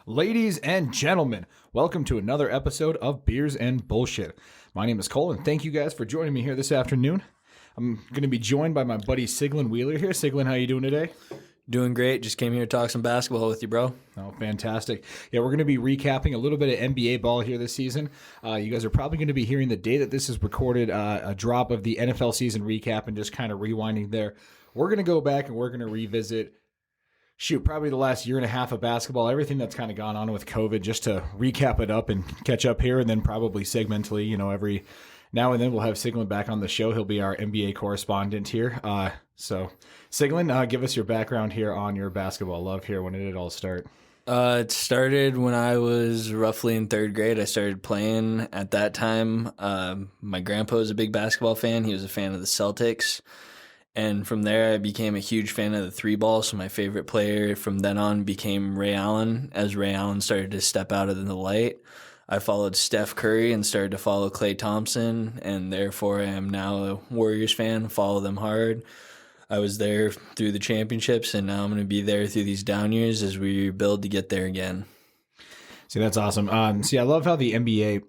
Ladies and gentlemen, welcome to another episode of Beers and Bullshit. My name is Cole, and thank you guys for joining me here this afternoon. I'm going to be joined by my buddy Ciglen Wheeler here. Ciglen, how you doing today? Doing great. Just came here to talk some basketball with you, bro. Oh, fantastic. Yeah, we're going to be recapping a little bit of NBA ball here this season. You guys are probably going to be hearing the day that this is recorded, a drop of the NFL season recap and just kind of rewinding there. We're going to go back and we're going to revisit probably the last year and a half of basketball, everything that's kind of gone on with COVID, just to recap it up and catch up here, and then probably segmentally, every now and then we'll have Ciglen back on the show. He'll be our NBA correspondent here. So, Ciglen, give us your background here on your basketball love here. When did it all start? It started when I was roughly in third grade. I started playing at that time. My grandpa was a big basketball fan. He was a fan of the Celtics. And from there, I became a huge fan of the three ball. So my favorite player from then on became Ray Allen. As Ray Allen started to step out of the light, I followed Steph Curry and started to follow Klay Thompson. And therefore, I am now a Warriors fan, follow them hard. I was there through the championships, and now I'm going to be there through these down years as we rebuild to get there again. See, that's awesome. I love how the NBA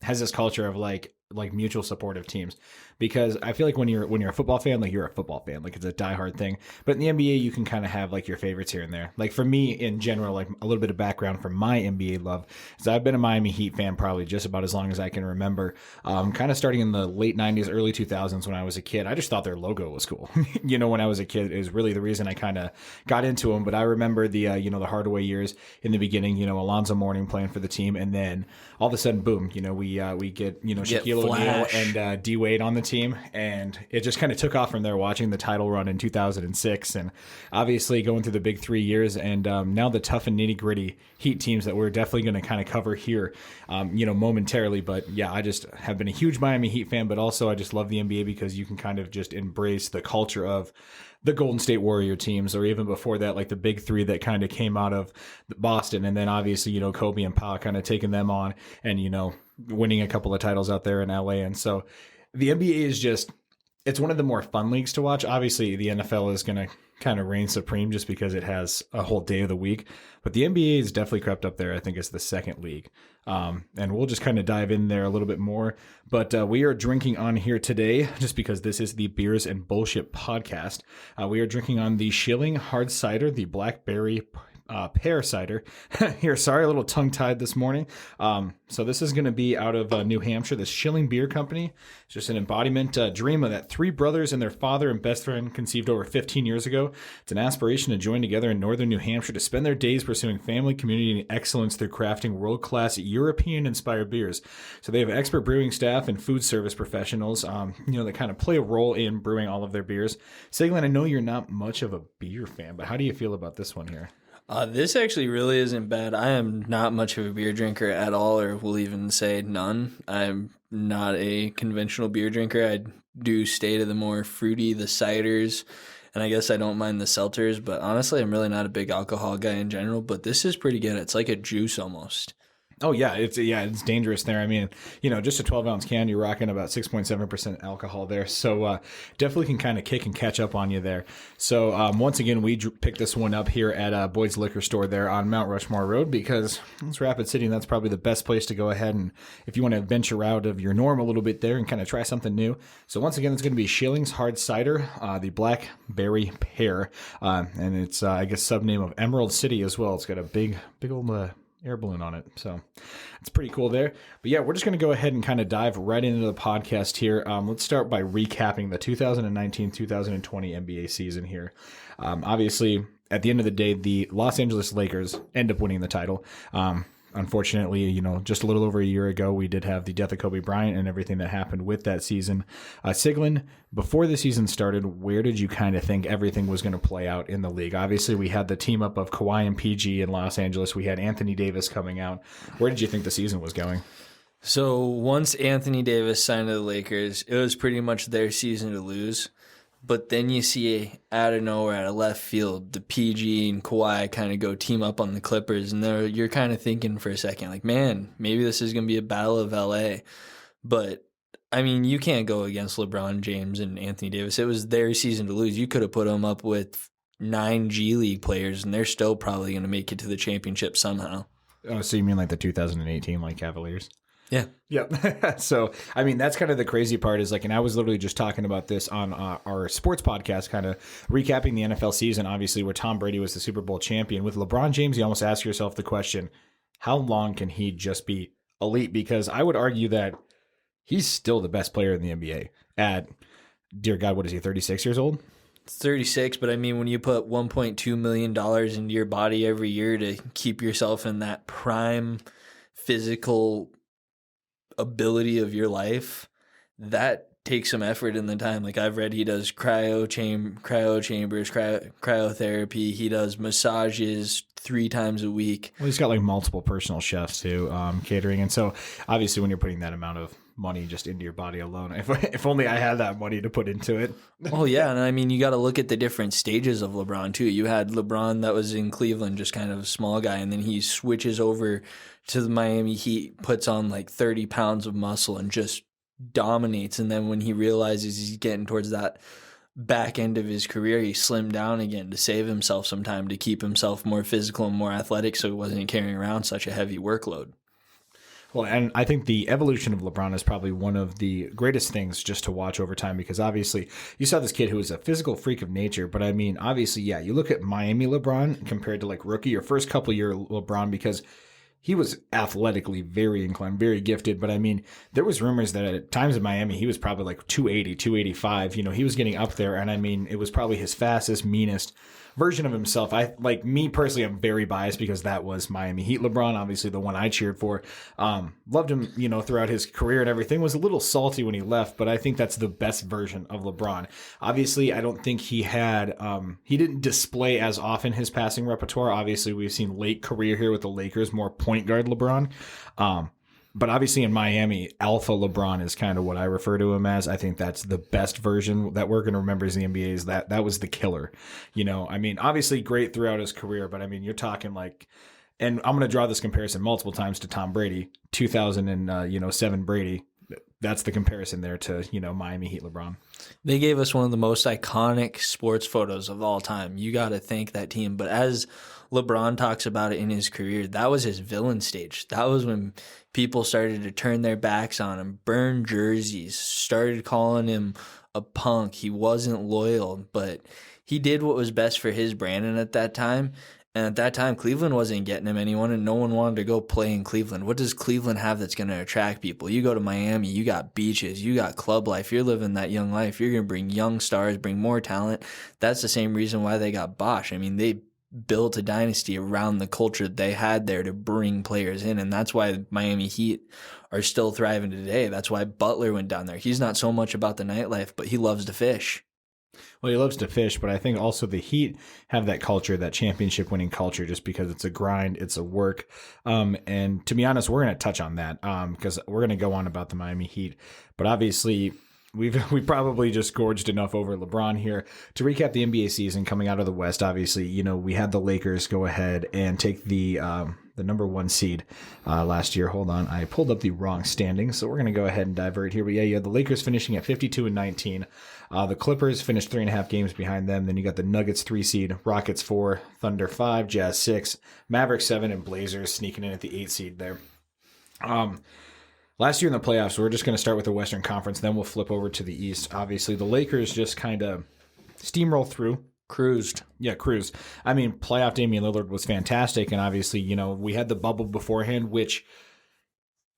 has this culture of like mutual supportive teams, because I feel like when you're a football fan, like you're a football fan, like it's a diehard thing. But in the NBA, you can kind of have like your favorites here and there. Like for me in general, like a little bit of background from my NBA love is I've been a Miami Heat fan probably just about as long as I can remember. Kind of starting in the late 90s, early 2000s when I was a kid. I just thought their logo was cool. When I was a kid, it was really the reason I kind of got into them. But I remember the the Hardaway years in the beginning. Alonzo Mourning playing for the team, and then all of a sudden, boom! We get Shaquille O'Neal and D Wade on the team, and it just kind of took off from there. Watching the title run in 2006, and obviously going through the big 3 years, and now the tough and nitty gritty Heat teams that we're definitely going to kind of cover here, momentarily. But yeah, I just have been a huge Miami Heat fan, but also I just love the NBA because you can kind of just embrace the culture of the Golden State Warrior teams, or even before that, like the big three that kind of came out of Boston, and then obviously Kobe and Pau kind of taking them on, and winning a couple of titles out there in LA. And so the NBA is it's one of the more fun leagues to watch. Obviously, the NFL is going to kind of reign supreme just because it has a whole day of the week. But the NBA is definitely crept up there. I think it's the second league. And we'll just kind of dive in there a little bit more. But we are drinking on here today, just because this is the Beers and Bullshit podcast. We are drinking on the Schilling Hard Cider, the Blackberry pear cider here. Sorry, a little tongue tied this morning. So this is going to be out of New Hampshire, the Schilling Beer Company. It's just an embodiment dream of that three brothers and their father and best friend conceived over 15 years ago. It's an aspiration to join together in northern New Hampshire to spend their days pursuing family, community, and excellence through crafting world-class European-inspired beers. So they have expert brewing staff and food service professionals, that kind of play a role in brewing all of their beers. Ciglen, I know you're not much of a beer fan, but how do you feel about this one here? This actually really isn't bad. I am not much of a beer drinker at all, or will even say none. I'm not a conventional beer drinker. I do stay to the more fruity, the ciders, and I guess I don't mind the seltzers, but honestly, I'm really not a big alcohol guy in general, but this is pretty good. It's like a juice almost. Oh, yeah, it's dangerous there. I mean, just a 12-ounce can, you're rocking about 6.7% alcohol there. So definitely can kind of kick and catch up on you there. So once again, we picked this one up here at Boyd's Liquor Store there on Mount Rushmore Road, because it's Rapid City, and that's probably the best place to go ahead and if you want to venture out of your norm a little bit there and kind of try something new. So once again, it's going to be Schilling's Hard Cider, the Blackberry Pear, and it's, I guess, sub-name of Emerald City as well. It's got a big old air balloon on it. So it's pretty cool there. But yeah, we're just going to go ahead and kind of dive right into the podcast here. Let's start by recapping the 2019-2020 NBA season here. Obviously, at the end of the day, the Los Angeles Lakers end up winning the title. Unfortunately, just a little over a year ago, we did have the death of Kobe Bryant and everything that happened with that season. Ciglen, before the season started, where did you kind of think everything was going to play out in the league? Obviously, we had the team up of Kawhi and PG in Los Angeles. We had Anthony Davis coming out. Where did you think the season was going? So once Anthony Davis signed to the Lakers, it was pretty much their season to lose. But then you see out of nowhere, out of left field, the PG and Kawhi kind of go team up on the Clippers. And you're kind of thinking for a second, like, man, maybe this is going to be a battle of LA. But, I mean, you can't go against LeBron James and Anthony Davis. It was their season to lose. You could have put them up with 9 G League players, and they're still probably going to make it to the championship somehow. Oh, so you mean like the 2018 like Cavaliers? Yeah. Yep. So, I mean, that's kind of the crazy part is like, and I was literally just talking about this on our sports podcast, kind of recapping the NFL season, obviously, where Tom Brady was the Super Bowl champion. With LeBron James, you almost ask yourself the question, how long can he just be elite? Because I would argue that he's still the best player in the NBA at, dear God, what is he, 36 years old? 36, but I mean, when you put $1.2 million into your body every year to keep yourself in that prime physical ability of your life, that takes some effort in the time. Like I've read he does cryo chambers, cryotherapy. He does massages 3 times a week. Well, he's got like multiple personal chefs too, catering. And so obviously when you're putting that amount of money just into your body alone, if only I had that money to put into it. Oh yeah, and I mean you got to look at the different stages of LeBron too. You had LeBron that was in Cleveland, just kind of a small guy, and then he switches over to the Miami Heat, puts on like 30 pounds of muscle and just dominates. And then when he realizes he's getting towards that back end of his career, he slimmed down again to save himself some time, to keep himself more physical and more athletic so he wasn't carrying around such a heavy workload. Well, and I think the evolution of LeBron is probably one of the greatest things just to watch over time, because obviously you saw this kid who was a physical freak of nature. But I mean, obviously, yeah, you look at Miami LeBron compared to like rookie or first couple year LeBron, because he was athletically very inclined, very gifted. But I mean, there was rumors that at times in Miami, he was probably like 280, 285. You know, he was getting up there. And I mean, it was probably his fastest, meanest version of himself. I like me personally, I'm very biased because that was Miami Heat LeBron, obviously the one I cheered for. Loved him, you know, throughout his career and everything. Was a little salty when he left, but I think that's the best version of LeBron. Obviously, I don't think he had, he didn't display as often his passing repertoire. Obviously, we've seen late career here with the Lakers, more point guard LeBron. But obviously in Miami, Alpha LeBron is kind of what I refer to him as. I think that's the best version that we're going to remember as the NBA, is that was the killer. You know, I mean, obviously great throughout his career, but I mean, you're talking like, and I'm going to draw this comparison multiple times to Tom Brady, 2007 Brady. That's the comparison there to, you know, Miami Heat LeBron. They gave us one of the most iconic sports photos of all time. You got to thank that team. But as LeBron talks about it in his career, that was his villain stage. That was when people started to turn their backs on him, burn jerseys, started calling him a punk. He wasn't loyal, but he did what was best for his brand. And at that time, Cleveland wasn't getting him anyone, and no one wanted to go play in Cleveland. What does Cleveland have that's going to attract people? You go to Miami, you got beaches, you got club life. You're living that young life. You're going to bring young stars, bring more talent. That's the same reason why they got Bosch. I mean, they built a dynasty around the culture they had there to bring players in, and that's why Miami Heat are still thriving today. That's why Butler went down there. He's not so much about the nightlife, but he loves to fish. Well, he loves to fish, but I think also the Heat have that culture, that championship winning culture, just because it's a grind, it's a work. And to be honest, we're going to touch on that because we're going to go on about the Miami Heat. But obviously, we probably just gorged enough over LeBron here. To recap the NBA season coming out of the West, obviously, you know, we had the Lakers go ahead and take the number 1 seed last year. Hold on, I pulled up the wrong standings, so we're going to go ahead and divert here. But yeah, you had the Lakers finishing at 52-19. The Clippers finished 3.5 games behind them. Then you got the Nuggets 3 seed, Rockets 4, Thunder 5, Jazz 6, Mavericks 7, and Blazers sneaking in at the 8 seed there. Last year in the playoffs, we're just going to start with the Western Conference, then we'll flip over to the East. Obviously, the Lakers just kind of steamroll through. Cruised. Yeah, cruised. I mean, playoff Damian Lillard was fantastic, and obviously, you know, we had the bubble beforehand, which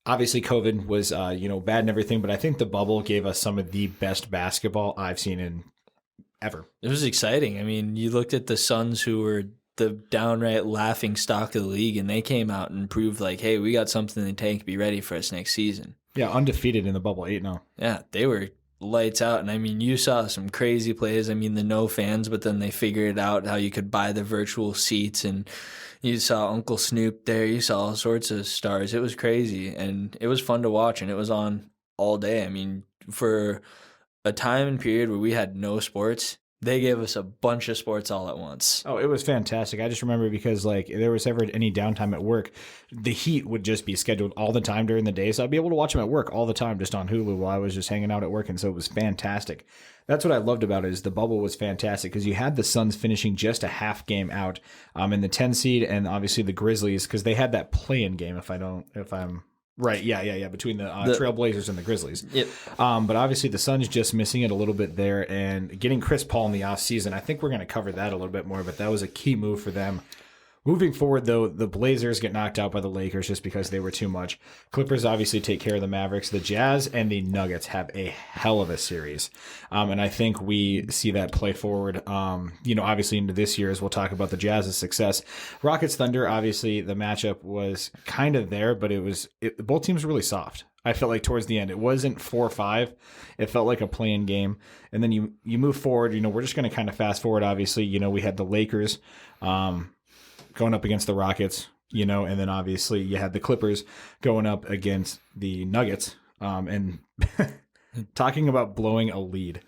obviously COVID was, bad and everything, but I think the bubble gave us some of the best basketball I've seen in ever. It was exciting. I mean, you looked at the Suns, who were the downright laughing stock of the league, and they came out and proved like, hey, we got something in the tank, be ready for us next season. Yeah, undefeated in the bubble, 8-0. Yeah, they were lights out. And I mean, you saw some crazy plays. I mean, the no fans, but then they figured out how you could buy the virtual seats, and you saw Uncle Snoop there. You saw all sorts of stars. It was crazy, and it was fun to watch, and it was on all day. I mean, for a time and period where we had no sports, They gave us a bunch of sports all at once. Oh, it was fantastic. I just remember because like if there was ever any downtime at work, the Heat would just be scheduled all the time during the day. So I'd be able to watch them at work all the time just on Hulu while I was just hanging out at work. And so it was fantastic. That's what I loved about it is the bubble was fantastic because you had the Suns finishing just a half game out in the 10 seed and obviously the Grizzlies because they had that play-in game if I'm right. Yeah. Between the Trailblazers and the Grizzlies. Yep. But obviously the Suns just missing it a little bit there and getting Chris Paul in the offseason. I think we're going to cover that a little bit more, but that was a key move for them. Moving forward, though, the Blazers get knocked out by the Lakers just because they were too much. Clippers obviously take care of the Mavericks. The Jazz and the Nuggets have a hell of a series. And I think we see that play forward, obviously into this year as we'll talk about the Jazz's success. Rockets Thunder, obviously the matchup was kind of there, but both teams were really soft. I felt like towards the end, it wasn't 4-5. It felt like a play-in game. And then you move forward, we're just going to kind of fast forward. Obviously, we had the Lakers, going up against the Rockets, and then obviously you had the Clippers going up against the Nuggets. And talking about blowing a lead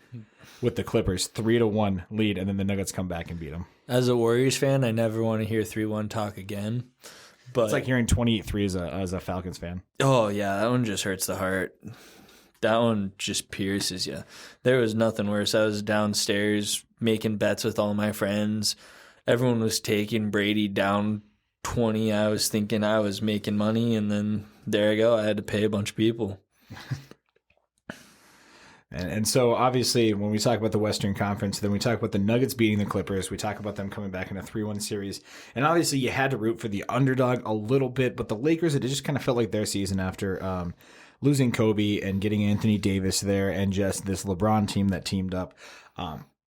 with the Clippers, 3-1 lead, and then the Nuggets come back and beat them. As a Warriors fan, I never want to hear 3-1 talk again. But it's like hearing 28-3 as a Falcons fan. Oh, yeah, that one just hurts the heart. That one just pierces you. There was nothing worse. I was downstairs making bets with all my friends. Everyone was taking Brady down 20. I was thinking I was making money, and then there I go. I had to pay a bunch of people. And so, obviously, when we talk about the Western Conference, then we talk about the Nuggets beating the Clippers. We talk about them coming back in a 3-1 series. And obviously, you had to root for the underdog a little bit, but the Lakers, it just kind of felt like their season after losing Kobe and getting Anthony Davis there and just this LeBron team that teamed up.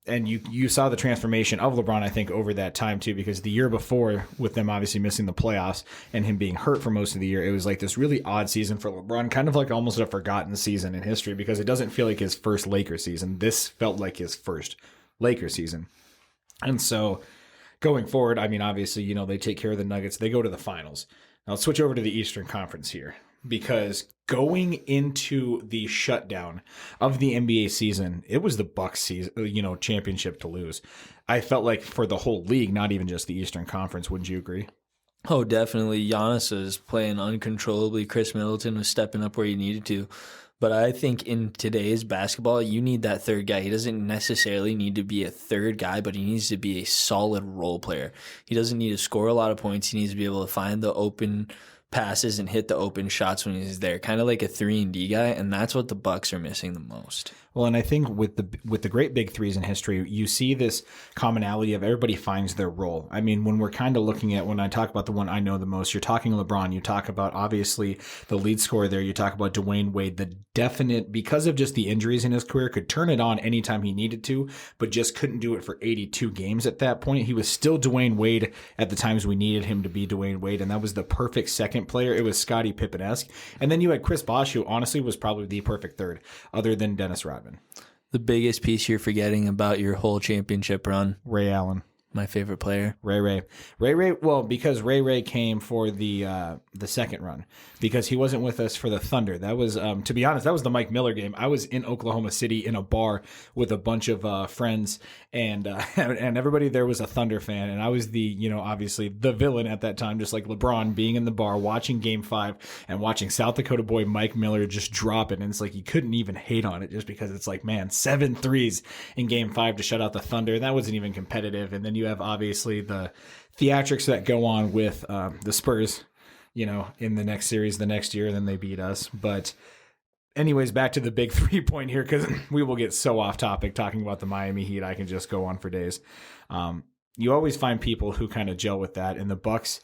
And you saw the transformation of LeBron, I think, over that time, too, because the year before, with them obviously missing the playoffs and him being hurt for most of the year, it was like this really odd season for LeBron, kind of like almost a forgotten season in history because it doesn't feel like his first Lakers season. This felt like his first Lakers season. And so going forward, I mean, obviously, they take care of the Nuggets. They go to the finals. Now let's switch over to the Eastern Conference here. Because going into the shutdown of the NBA season, it was the Bucks season, championship to lose. I felt like for the whole league, not even just the Eastern Conference. Wouldn't you agree? Oh, definitely. Giannis was playing uncontrollably. Chris Middleton was stepping up where he needed to. But I think in today's basketball, you need that third guy. He doesn't necessarily need to be a third guy, but he needs to be a solid role player. He doesn't need to score a lot of points. He needs to be able to find the open passes and hit the open shots when he's there, kind of like a 3-and-D guy, and that's what the Bucks are missing the most. Well, and I think with the great big threes in history, you see this commonality of everybody finds their role. I mean, when we're kind of looking at, when I talk about the one I know the most, you're talking LeBron, you talk about obviously the lead scorer there, you talk about Dwayne Wade, the definite, because of just the injuries in his career, could turn it on anytime he needed to, but just couldn't do it for 82 games at that point. He was still Dwayne Wade at the times we needed him to be Dwayne Wade, and that was the perfect second player. It was Scottie Pippen-esque. And then you had Chris Bosh, who honestly was probably the perfect third, other than Dennis Rodman. The biggest piece you're forgetting about your whole championship run. Ray Allen. My favorite player. Ray. Well, because Ray came for the second run because he wasn't with us for the Thunder. That was, to be honest, that was the Mike Miller game. I was in Oklahoma City in a bar with a bunch of friends, and everybody there was a Thunder fan, and I was the, obviously the villain at that time, just like LeBron being in the bar watching Game 5 and watching South Dakota boy Mike Miller just drop it, and it's like you couldn't even hate on it just because it's like, man, 7 threes in Game 5 to shut out the Thunder. That wasn't even competitive, and then you have obviously the theatrics that go on with the Spurs, in the next series the next year, and then they beat us. But anyways, back to the big 3-point here, because we will get so off topic talking about the Miami Heat. I can just go on for days. You always find people who kind of gel with that, and the Bucks,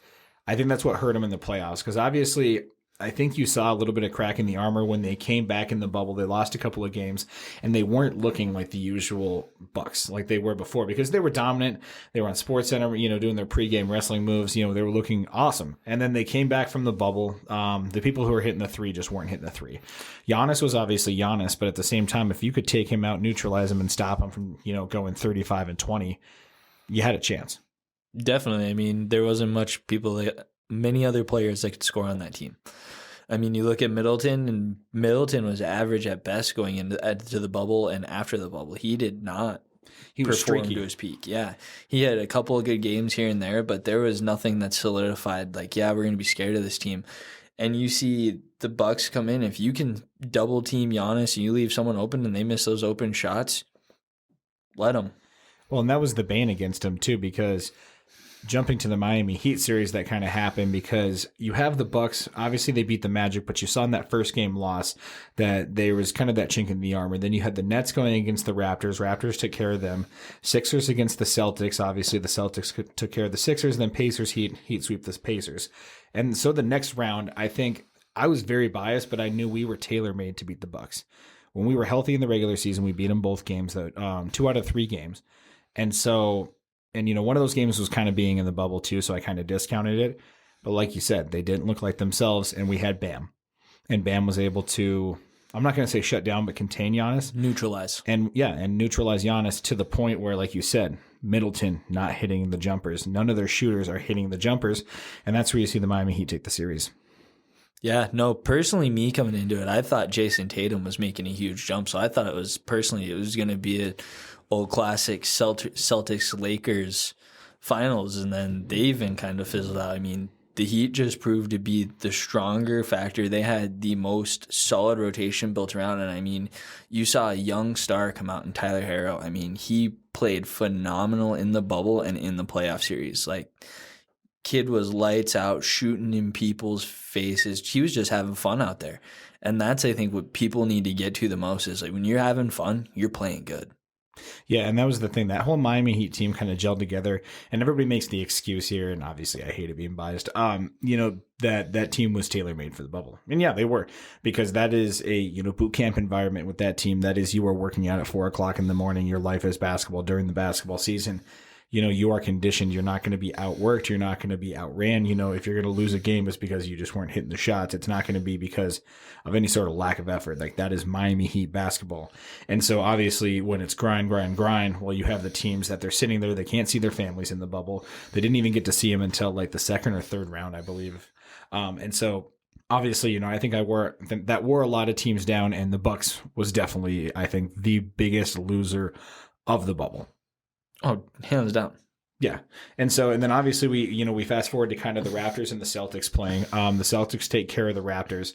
I think that's what hurt them in the playoffs, because obviously I think you saw a little bit of crack in the armor when they came back in the bubble. They lost a couple of games, and they weren't looking like the usual Bucks like they were before, because they were dominant. They were on SportsCenter, doing their pregame wrestling moves. They were looking awesome. And then they came back from the bubble. The people who were hitting the three just weren't hitting the three. Giannis was obviously Giannis, but at the same time, if you could take him out, neutralize him, and stop him from, going 35 and 20, you had a chance. Definitely. I mean, there wasn't many other players that could score on that team. I mean, you look at Middleton, and Middleton was average at best going into the bubble and after the bubble. He did not He was perform streaky to his peak. Yeah. He had a couple of good games here and there, but there was nothing that solidified like, yeah, we're going to be scared of this team. And you see the Bucks come in. If you can double team Giannis and you leave someone open and they miss those open shots, let them. Well, and that was the bane against him too, because jumping to the Miami Heat series, that kind of happened because you have the Bucks. Obviously, they beat the Magic, but you saw in that first game loss that there was kind of that chink in the armor. Then you had the Nets going against the Raptors. Raptors took care of them. Sixers against the Celtics. Obviously, the Celtics took care of the Sixers. Then Pacers, Heat sweep the Pacers. And so the next round, I think I was very biased, but I knew we were tailor-made to beat the Bucks. When we were healthy in the regular season, we beat them both games, 2 out of 3 games. And so, and one of those games was kind of being in the bubble too, so I kind of discounted it. But like you said, they didn't look like themselves, and we had Bam. And Bam was able to, I'm not going to say shut down, but contain Giannis. Neutralize. And neutralize Giannis to the point where, like you said, Middleton not hitting the jumpers. None of their shooters are hitting the jumpers. And that's where you see the Miami Heat take the series. Yeah, no, personally, me coming into it, I thought Jason Tatum was making a huge jump. So I thought it was going to be a old classic Celtics Lakers finals, and then they even kind of fizzled out. I mean, the Heat just proved to be the stronger factor. They had the most solid rotation built around, and I mean, you saw a young star come out in Tyler Herro. I mean, he played phenomenal in the bubble and in the playoff series. Like, kid was lights out, shooting in people's faces. He was just having fun out there. And that's, I think, what people need to get to the most is like when you're having fun, you're playing good. Yeah, and that was the thing. That whole Miami Heat team kind of gelled together, and everybody makes the excuse here, and obviously I hate it being biased, that team was tailor-made for the bubble. And yeah, they were, because that is a, boot camp environment with that team. That is, you are working out at 4 o'clock in the morning. Your life is basketball during the basketball season. You are conditioned. You're not going to be outworked. You're not going to be outran. If you're going to lose a game, it's because you just weren't hitting the shots. It's not going to be because of any sort of lack of effort. Like, that is Miami Heat basketball. And so obviously when it's grind, well, you have the teams that they're sitting there. They can't see their families in the bubble. They didn't even get to see them until like the second or third round, I believe. And so obviously, I think that wore a lot of teams down, and the Bucks was definitely, I think, the biggest loser of the bubble. Oh, hands down. Yeah. And then obviously we fast forward to kind of the Raptors and the Celtics playing. The Celtics take care of the Raptors.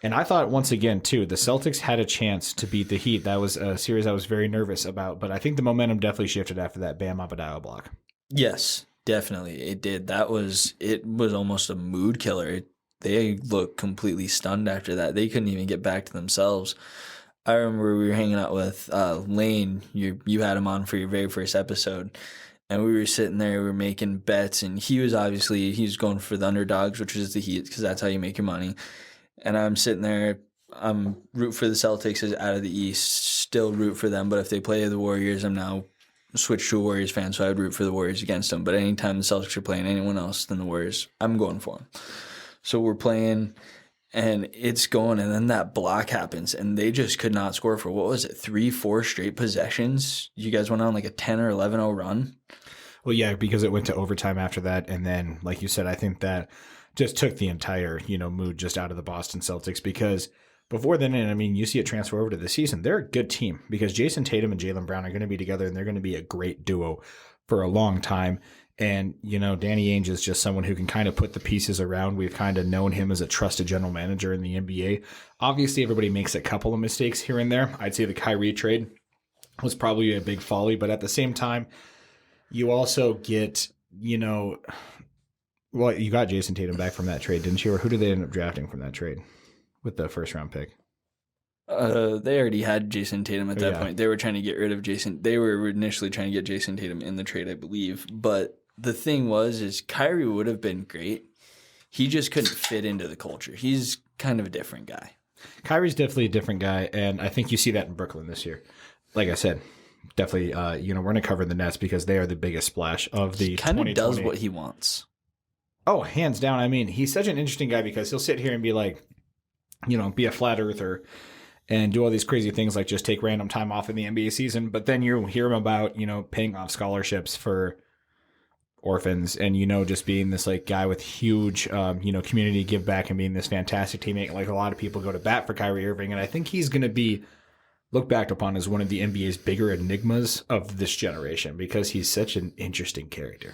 And I thought once again, too, the Celtics had a chance to beat the Heat. That was a series I was very nervous about, but I think the momentum definitely shifted after that Bam Adebayo block. Yes, definitely. It did. It was almost a mood killer. They looked completely stunned after that. They couldn't even get back to themselves. I remember we were hanging out with Lane. You had him on for your very first episode, and we were sitting there. We were making bets, and he was going for the underdogs, which is the Heat, because that's how you make your money. And I'm sitting there. I'm root for the Celtics as out of the East. Still root for them, but if they play the Warriors, I'm now switched to a Warriors fan, so I would root for the Warriors against them. But anytime the Celtics are playing anyone else than the Warriors, I'm going for them. So we're playing. And it's going, and then that block happens, and they just could not score for, 3-4 straight possessions? You guys went on like a 10 or 11-0 run? Well, yeah, because it went to overtime after that, and then, like you said, I think that just took the entire, mood just out of the Boston Celtics, because before then, and I mean, you see it transfer over to the season, they're a good team, because Jason Tatum and Jaylen Brown are going to be together, and they're going to be a great duo for a long time. And, Danny Ainge is just someone who can kind of put the pieces around. We've kind of known him as a trusted general manager in the NBA. Obviously, everybody makes a couple of mistakes here and there. I'd say the Kyrie trade was probably a big folly, but at the same time, you also get, you got Jason Tatum back from that trade, didn't you? Or who did they end up drafting from that trade with the first round pick? They already had Jason Tatum at that point. They were trying to get rid of Jason. They were initially trying to get Jason Tatum in the trade, I believe. But the thing is Kyrie would have been great. He just couldn't fit into the culture. He's kind of a different guy. Kyrie's definitely a different guy, and I think you see that in Brooklyn this year. Like I said, definitely, we're going to cover the Nets because they are the biggest splash of the 2020. He kind of does what he wants. Oh, hands down. I mean, he's such an interesting guy because he'll sit here and be like, be a flat earther and do all these crazy things like just take random time off in the NBA season. But then you hear him about, paying off scholarships for orphans and, just being this like guy with huge, community give back and being this fantastic teammate. Like a lot of people go to bat for Kyrie Irving. And I think he's going to be looked back upon as one of the NBA's bigger enigmas of this generation because he's such an interesting character.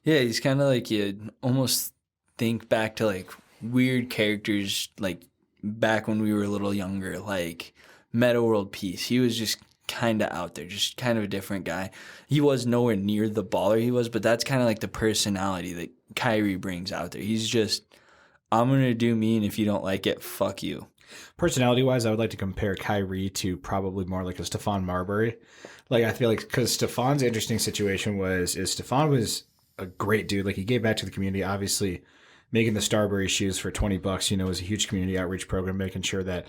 Yeah, he's kind of like you almost think back to like weird characters like back when we were a little younger, like Meta World Peace. He was just kind of out there, just kind of a different guy. He was nowhere near the baller he was, but that's kind of like the personality that Kyrie brings out there. He's just, I'm going to do me, and if you don't like it, fuck you. Personality-wise, I would like to compare Kyrie to probably more like a Stephon Marbury. Like, I feel like, because Stephon's interesting situation is Stephon was a great dude. Like, he gave back to the community, obviously. Making the Starbury shoes for $20, was a huge community outreach program, making sure that,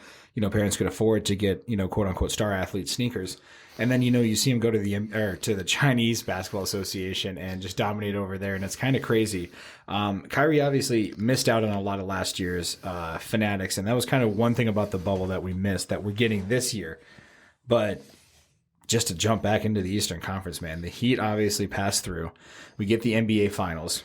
parents could afford to get, quote unquote star athlete sneakers. And then, you see him go to the Chinese Basketball Association and just dominate over there. And it's kind of crazy. Kyrie obviously missed out on a lot of last year's fanatics. And that was kind of one thing about the bubble that we missed that we're getting this year. But just to jump back into the Eastern Conference, man, the Heat obviously passed through. We get the NBA Finals.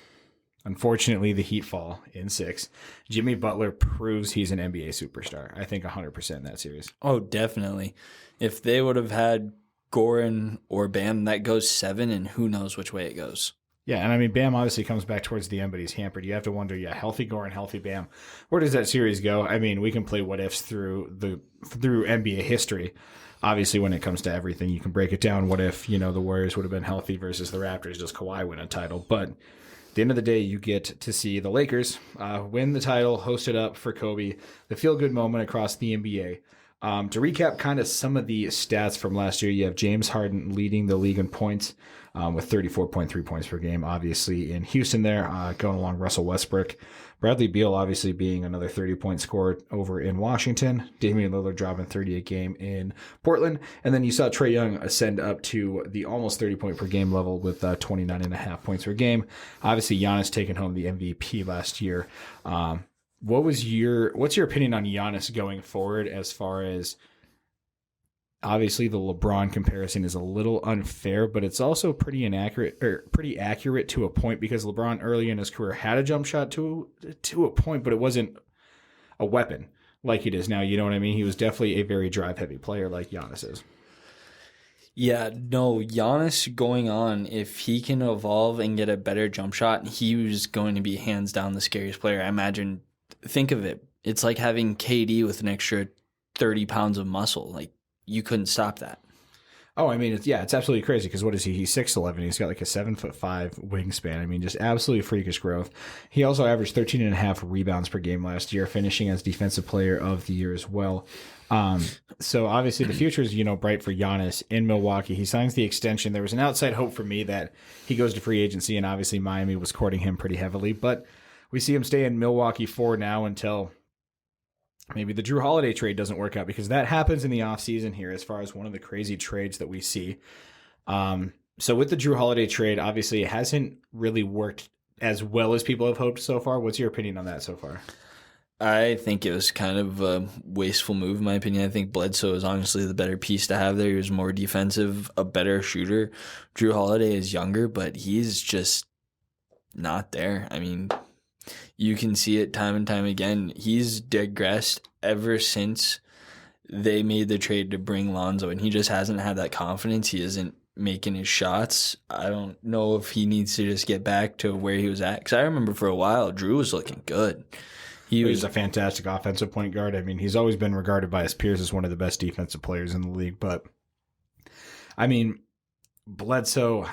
Unfortunately, the Heat fall in 6. Jimmy Butler proves he's an NBA superstar. I think 100% in that series. Oh, definitely. If they would have had Goran or Bam, that goes 7, and who knows which way it goes. Yeah, and I mean, Bam obviously comes back towards the end, but he's hampered. You have to wonder, healthy Goran, healthy Bam. Where does that series go? I mean, we can play what ifs through NBA history. Obviously, when it comes to everything, you can break it down. What if, the Warriors would have been healthy versus the Raptors? Does Kawhi win a title? But at the end of the day, you get to see the Lakers win the title, host it up for Kobe, the feel-good moment across the NBA. To recap kind of some of the stats from last year, you have James Harden leading the league in points with 34.3 points per game, obviously in Houston there, going along Russell Westbrook. Bradley Beal obviously being another 30-point scorer over in Washington. Damian Lillard dropping 30 a game in Portland. And then you saw Trae Young ascend up to the almost 30-point per game level with 29.5 points per game. Obviously, Giannis taking home the MVP last year. What's your opinion on Giannis going forward as far as, obviously the LeBron comparison is a little unfair, but it's also pretty accurate to a point because LeBron early in his career had a jump shot to a point, but it wasn't a weapon like it is now. You know what I mean? He was definitely a very drive heavy player like Giannis is. Yeah, no, Giannis going on, if he can evolve and get a better jump shot, he was going to be hands down the scariest player. I imagine, think of it. It's like having KD with an extra 30 pounds of muscle. Like, you couldn't stop that. Oh, I mean, it's absolutely crazy because what is he? He's 6'11". He's got like a 7'5" wingspan. I mean, just absolutely freakish growth. He also averaged 13.5 rebounds per game last year, finishing as Defensive Player of the Year as well. So obviously the future is, bright for Giannis in Milwaukee. He signs the extension. There was an outside hope for me that he goes to free agency, and obviously Miami was courting him pretty heavily. But we see him stay in Milwaukee for now until maybe the Drew Holiday trade doesn't work out, because that happens in the offseason here as far as one of the crazy trades that we see. So with the Drew Holiday trade, obviously it hasn't really worked as well as people have hoped so far. What's your opinion on that so far? I think it was kind of a wasteful move, in my opinion. I think Bledsoe is honestly the better piece to have there. He was more defensive, a better shooter. Drew Holiday is younger, but he's just not there. I mean, you can see it time and time again. He's digressed ever since they made the trade to bring Lonzo, and he just hasn't had that confidence. He isn't making his shots. I don't know if he needs to just get back to where he was at, because I remember for a while Drew was looking good. He's a fantastic offensive point guard. I mean, he's always been regarded by his peers as one of the best defensive players in the league. But, I mean, Bledsoe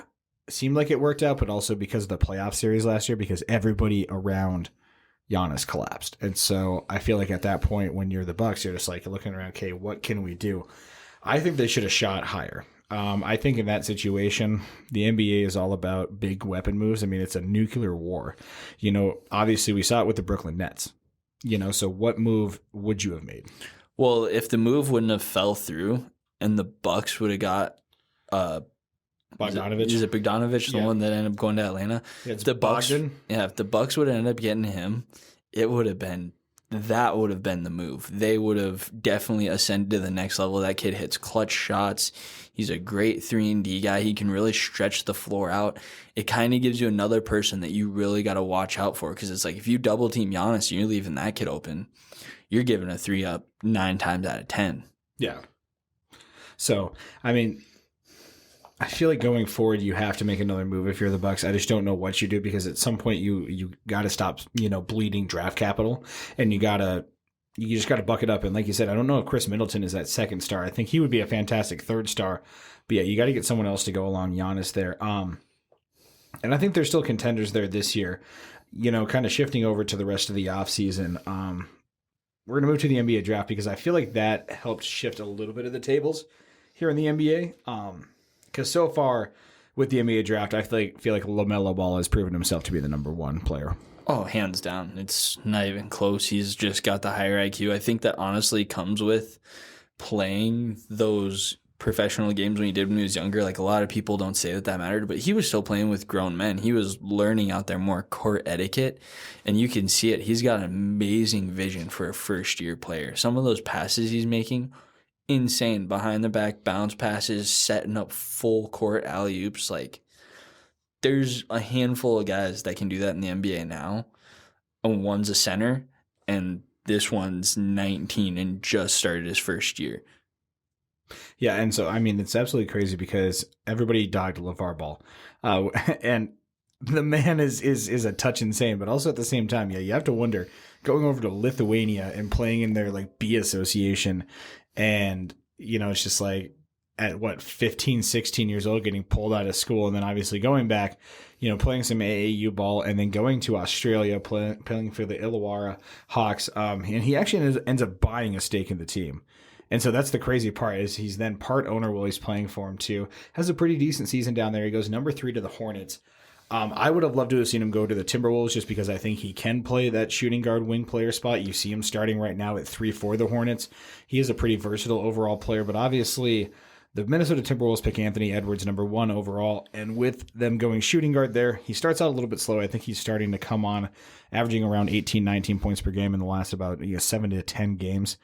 seemed like it worked out, but also because of the playoff series last year, because everybody around Giannis collapsed. And so I feel like at that point, when you're the Bucks, you're just like looking around, okay, what can we do? I think they should have shot higher. I think in that situation, the NBA is all about big weapon moves. I mean, it's a nuclear war. Obviously we saw it with the Brooklyn Nets. So what move would you have made? Well, if the move wouldn't have fell through and the Bucks would have got Bogdanovich. Is it Bogdanovich, the one that ended up going to Atlanta? Yeah, if the Bucks would have ended up getting him, that would have been the move. They would have definitely ascended to the next level. That kid hits clutch shots. He's a great 3-and-D guy. He can really stretch the floor out. It kind of gives you another person that you really got to watch out for, because it's like if you double team Giannis and you're leaving that kid open, you're giving a 3-up 9 times out of 10. Yeah. So, I mean, I feel like going forward, you have to make another move if you're the Bucks. I just don't know what you do because at some point you got to stop, bleeding draft capital, and you just got to buck it up. And like you said, I don't know if Chris Middleton is that second star. I think he would be a fantastic third star. But yeah, you got to get someone else to go along Giannis there. And I think there's still contenders there this year. Kind of shifting over to the rest of the offseason. We're going to move to the NBA draft because I feel like that helped shift a little bit of the tables here in the NBA. Because so far with the NBA draft, I feel like LaMelo Ball has proven himself to be the number one player. Oh, hands down. It's not even close. He's just got the higher IQ. I think that honestly comes with playing those professional games when he was younger. Like, a lot of people don't say that mattered, but he was still playing with grown men. He was learning out there more court etiquette, and you can see it. He's got an amazing vision for a first-year player. Some of those passes he's making, insane. Behind the back bounce passes, setting up full court alley-oops. Like, there's a handful of guys that can do that in the NBA now. And one's a center, and this one's 19 and just started his first year. Yeah, and so, I mean, it's absolutely crazy because everybody dogged LeVar Ball. And the man is a touch insane, but also at the same time, yeah, you have to wonder, going over to Lithuania and playing in their, like, B association, and, it's just like, at 15, 16 years old, getting pulled out of school, and then obviously going back, playing some AAU ball, and then going to Australia, playing for the Illawarra Hawks. And he actually ends up buying a stake in the team. And so that's the crazy part, is he's then part owner while he's playing for him too. Has a pretty decent season down there. He goes number 3 to the Hornets. I would have loved to have seen him go to the Timberwolves just because I think he can play that shooting guard wing player spot. You see him starting right now at 3 for the Hornets. He is a pretty versatile overall player, but obviously the Minnesota Timberwolves pick Anthony Edwards number 1 overall, and with them going shooting guard there, he starts out a little bit slow. I think he's starting to come on, averaging around 18, 19 points per game in the last about 7 to 10 games.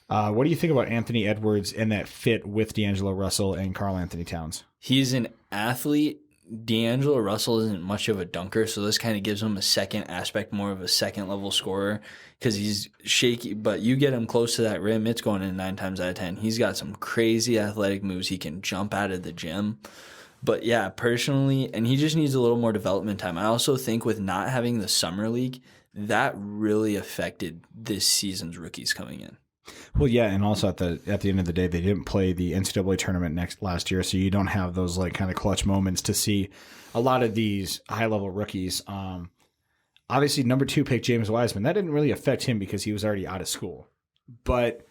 What do you think about Anthony Edwards and that fit with D'Angelo Russell and Karl Anthony Towns? He's an athlete. D'Angelo Russell isn't much of a dunker, so this kind of gives him a second aspect, more of a second-level scorer, because he's shaky. But you get him close to that rim, it's going in 9 times out of 10. He's got some crazy athletic moves. He can jump out of the gym. But, yeah, personally, and he just needs a little more development time. I also think with not having the summer league, that really affected this season's rookies coming in. Well, yeah, and also at the end of the day, they didn't play the NCAA tournament last year, so you don't have those like kind of clutch moments to see a lot of these high level rookies. Obviously, number 2 pick James Wiseman, that didn't really affect him because he was already out of school. But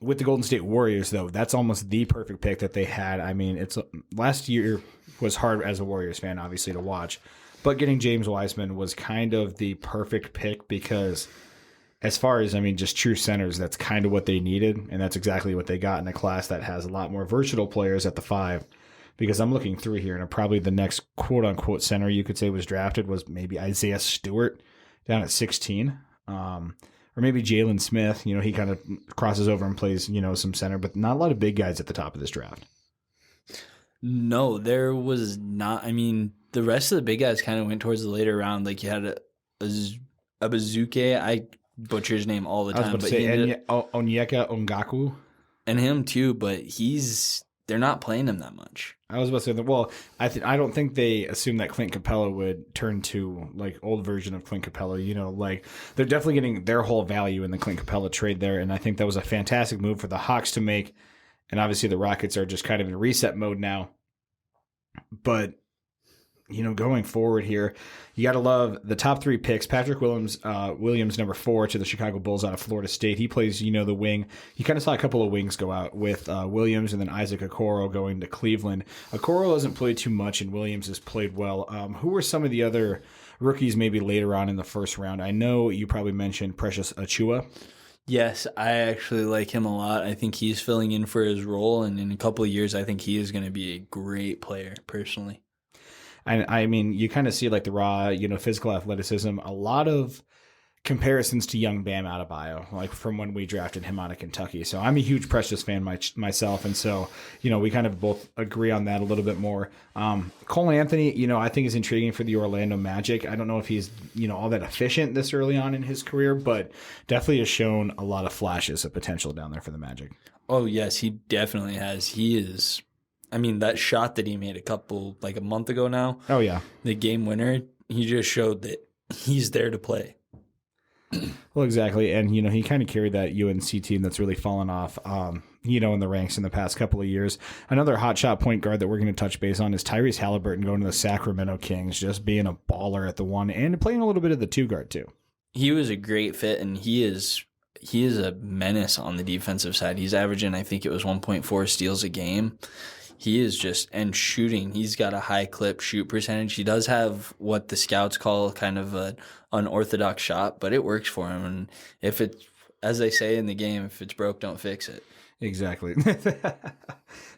with the Golden State Warriors, though, that's almost the perfect pick that they had. I mean, last year was hard as a Warriors fan, obviously, to watch, but getting James Wiseman was kind of the perfect pick because, as far as, just true centers, that's kind of what they needed, and that's exactly what they got in a class that has a lot more versatile players at the 5, because I'm looking through here, and probably the next quote-unquote center you could say was drafted was maybe Isaiah Stewart down at 16, or maybe Jalen Smith. He kind of crosses over and plays, some center, but not a lot of big guys at the top of this draft. No, there was not. The rest of the big guys kind of went towards the later round. Like, you had a Bazooke. I butcher his name all the time. I was about to say Onyeka Ongaku. And him too, but they're not playing him that much. I was about to say that. Well, I don't think they assumed that Clint Capella would turn to like old version of Clint Capella. Like they're definitely getting their whole value in the Clint Capella trade there, and I think that was a fantastic move for the Hawks to make. And obviously the Rockets are just kind of in reset mode now. But going forward here, you got to love the top 3 picks. Patrick Williams, number 4 to the Chicago Bulls out of Florida State. He plays, the wing. You kind of saw a couple of wings go out with Williams and then Isaac Okoro going to Cleveland. Okoro hasn't played too much, and Williams has played well. Who were some of the other rookies maybe later on in the first round? I know you probably mentioned Precious Achiuwa. Yes, I actually like him a lot. I think he's filling in for his role, and in a couple of years, I think he is going to be a great player, personally. And you kind of see like the raw, physical athleticism, a lot of comparisons to young Bam Adebayo, like from when we drafted him out of Kentucky. So I'm a huge Precious fan myself. And so, we kind of both agree on that a little bit more. Cole Anthony, I think is intriguing for the Orlando Magic. I don't know if he's, all that efficient this early on in his career, but definitely has shown a lot of flashes of potential down there for the Magic. Oh, yes, he definitely has. He is. I mean, that shot that he made a month ago now, Oh, yeah. the game winner, he just showed that he's there to play. Well, exactly. And, he kind of carried that UNC team that's really fallen off, in the ranks in the past couple of years. Another hotshot point guard that we're going to touch base on is Tyrese Halliburton going to the Sacramento Kings, just being a baller at the one and playing a little bit of the two guard, too. He was a great fit, and he is a menace on the defensive side. He's averaging, I think it was 1.4 steals a game. He is just, and shooting, he's got a high clip shoot percentage. He does have what the scouts call kind of an unorthodox shot, but it works for him. And if it's, as they say in the game, if it's broke, don't fix it. Exactly.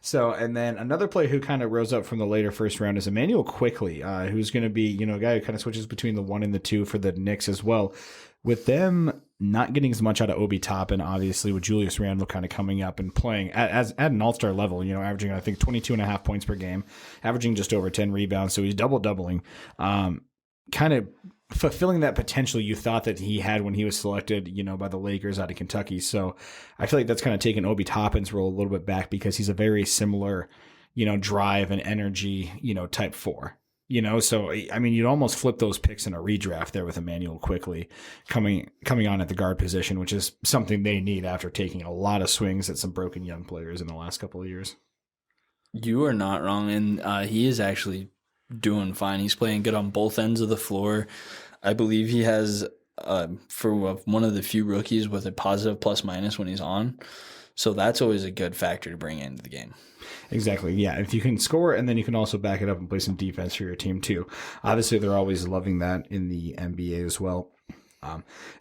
So, and then another player who kind of rose up from the later first round is Emmanuel Quickley, who's going to be, a guy who kind of switches between the 1 and the 2 for the Knicks as well. With them not getting as much out of Obi Toppin, obviously, with Julius Randle kind of coming up and playing at an all-star level, averaging, I think, 22.5 points per game, averaging just over 10 rebounds. So he's double-doubling, kind of fulfilling that potential you thought that he had when he was selected, by the Lakers out of Kentucky. So I feel like that's kind of taken Obi Toppin's role a little bit back because he's a very similar, drive and energy, type 4. So I mean, you'd almost flip those picks in a redraft there with Emmanuel Quickley coming on at the guard position, which is something they need after taking a lot of swings at some broken young players in the last couple of years. You are not wrong, and he is actually doing fine. He's playing good on both ends of the floor. I believe he has, for one of the few rookies, with a positive plus-minus when he's on. So that's always a good factor to bring into the game. Exactly. Yeah. If you can score and then you can also back it up and play some defense for your team too. Obviously, they're always loving that in the NBA as well.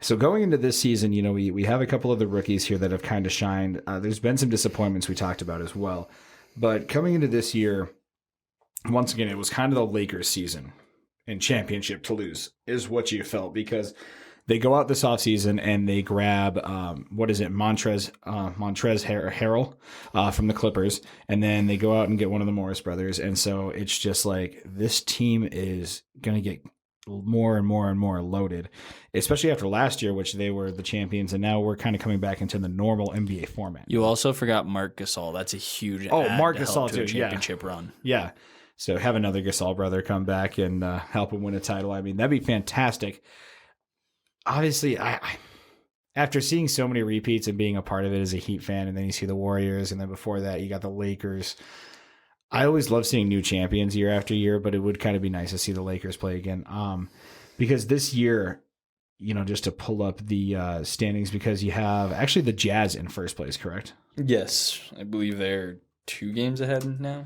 So going into this season, we have a couple of the rookies here that have kind of shined. There's been some disappointments we talked about as well. But coming into this year, once again, it was kind of the Lakers season and championship to lose is what you felt because they go out this offseason and they grab, Montrezl Harrell from the Clippers, and then they go out and get one of the Morris brothers. And so it's just like this team is going to get more and more and more loaded, especially after last year, which they were the champions, and now we're kind of coming back into the normal NBA format. You also forgot Marc Gasol. That's a huge Marc Gasol too. Championship run. Yeah. So have another Gasol brother come back and help him win a title. I mean, that'd be fantastic. Obviously, I after seeing so many repeats and being a part of it as a Heat fan, and then you see the Warriors, and then before that you got the Lakers. I always love seeing new champions year after year, but it would kind of be nice to see the Lakers play again. Because this year, just to pull up the standings, because you have actually the Jazz in first place, correct? Yes, I believe they're 2 games ahead now.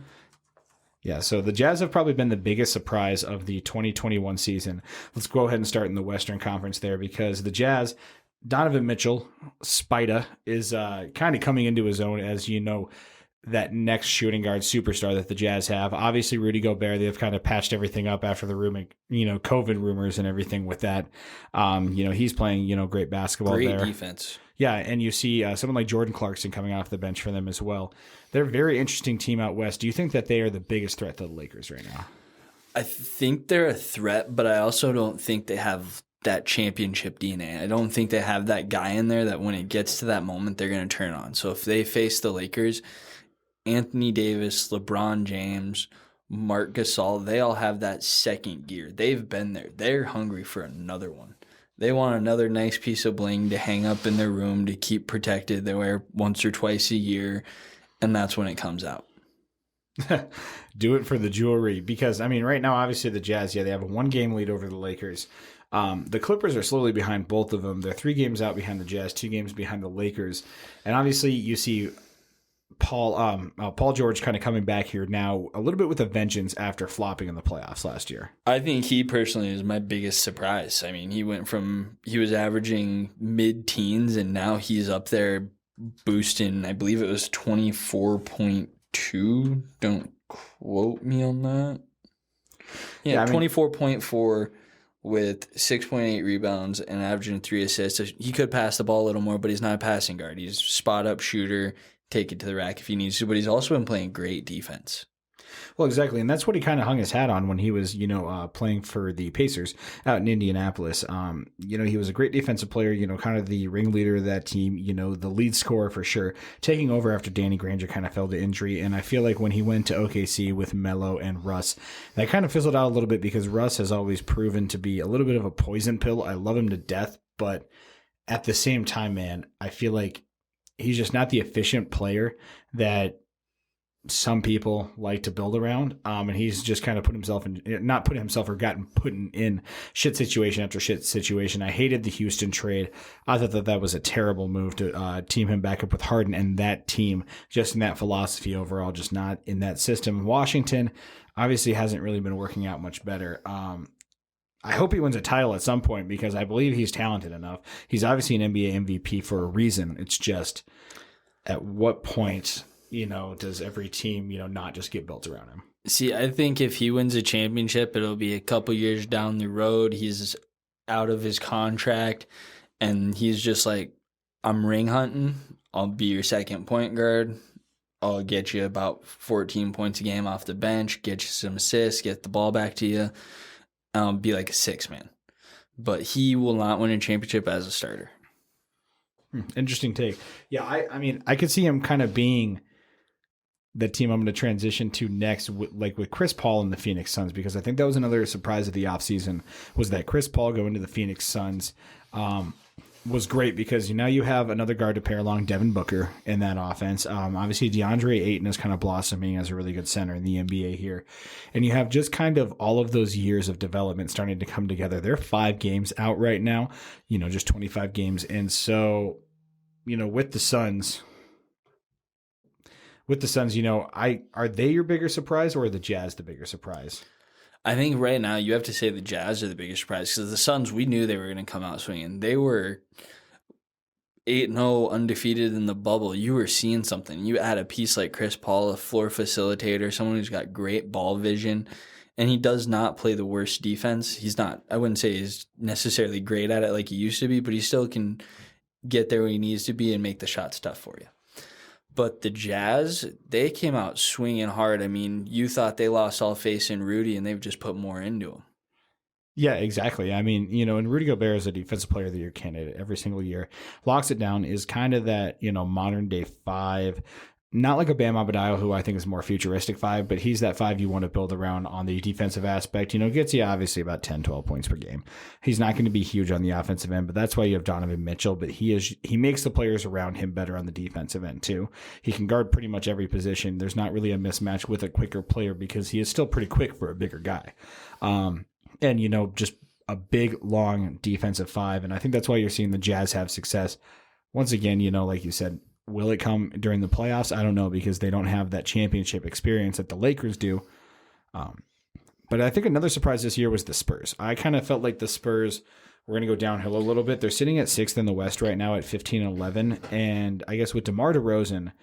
Yeah, so the Jazz have probably been the biggest surprise of the 2021 season. Let's go ahead and start in the Western Conference there because the Jazz, Donovan Mitchell, Spida, is kind of coming into his own as that next shooting guard superstar that the Jazz have. Obviously, Rudy Gobert, they've kind of patched everything up after the COVID rumors and everything with that. He's playing, great basketball there. Great defense. Yeah, and you see someone like Jordan Clarkson coming off the bench for them as well. They're a very interesting team out west. Do you think that they are the biggest threat to the Lakers right now? I think they're a threat, but I also don't think they have that championship DNA. I don't think they have that guy in there that when it gets to that moment, they're going to turn on. So if they face the Lakers, Anthony Davis, LeBron James, Marc Gasol, they all have that second gear. They've been there. They're hungry for another one. They want another nice piece of bling to hang up in their room to keep protected. They wear once or twice a year, and that's when it comes out. Do it for the jewelry because, right now, obviously the Jazz, they have a 1-game lead over the Lakers. The Clippers are slowly behind both of them. They're 3 games out behind the Jazz, 2 games behind the Lakers. And obviously you see Paul George kind of coming back here now a little bit with a vengeance after flopping in the playoffs last year. I think he personally is my biggest surprise. He was averaging mid-teens and now he's up there boosting, I believe it was 24.2. Don't quote me on that. Yeah, 24.4 with 6.8 rebounds and averaging 3 assists. So he could pass the ball a little more, but he's not a passing guard. He's a spot-up shooter. Take it to the rack if he needs to, but he's also been playing great defense. Well, exactly, and that's what he kind of hung his hat on when he was, playing for the Pacers out in Indianapolis. He was a great defensive player. Kind of the ringleader of that team. The lead scorer for sure, taking over after Danny Granger kind of fell to injury. And I feel like when he went to OKC with Melo and Russ, that kind of fizzled out a little bit because Russ has always proven to be a little bit of a poison pill. I love him to death, but at the same time, man, I feel like he's just not the efficient player that some people like to build around. And he's just kind of gotten put in shit situation after shit situation. I hated the Houston trade. I thought that was a terrible move to team him back up with Harden and that team, just in that philosophy overall, just not in that system. Washington obviously hasn't really been working out much better. I hope he wins a title at some point because I believe he's talented enough. He's obviously an NBA MVP for a reason. It's just at what point does every team, not just get built around him? See, I think if he wins a championship, it'll be a couple years down the road. He's out of his contract, and he's just like, I'm ring hunting. I'll be your second point guard. I'll get you about 14 points a game off the bench, get you some assists, get the ball back to you. I'll be like a six man. But he will not win a championship as a starter. Interesting take. Yeah, I mean, I could see him kind of being the team I'm going to transition to next, with Chris Paul and the Phoenix Suns, because I think that was another surprise of the offseason was that Chris Paul going to the Phoenix Suns was great because now you have another guard to pair along Devin Booker in that offense. Obviously, DeAndre Ayton is kind of blossoming as a really good center in the NBA here. And you have just kind of all of those years of development starting to come together. They're 5 games out right now, just 25 games. And so, with the Suns, are they your bigger surprise or are the Jazz the bigger surprise? I think right now you have to say the Jazz are the biggest surprise because the Suns, we knew they were going to come out swinging. They were 8-0 undefeated in the bubble. You were seeing something. You add a piece like Chris Paul, a floor facilitator, someone who's got great ball vision, and he does not play the worst defense. He's not, I wouldn't say he's necessarily great at it like he used to be, but he still can get there where he needs to be and make the shots tough for you. But the Jazz, they came out swinging hard. I mean, you thought they lost all faith in Rudy, and they've just put more into him. Yeah, exactly. I mean, and Rudy Gobert is a defensive player of the year candidate every single year. Locks it down, is kind of that, modern day 5. Not like a Bam Adebayo, who I think is more futuristic 5, but he's that 5 you want to build around on the defensive aspect. Gets you obviously about 10, 12 points per game. He's not going to be huge on the offensive end, but that's why you have Donovan Mitchell. But he makes the players around him better on the defensive end too. He can guard pretty much every position. There's not really a mismatch with a quicker player because he is still pretty quick for a bigger guy. And just a big, long defensive 5. And I think that's why you're seeing the Jazz have success. Once again, like you said, will it come during the playoffs? I don't know because they don't have that championship experience that the Lakers do. But I think another surprise this year was the Spurs. I kind of felt like the Spurs were going to go downhill a little bit. They're sitting at 6th in the West right now at 15-11. And I guess with DeMar DeRozan,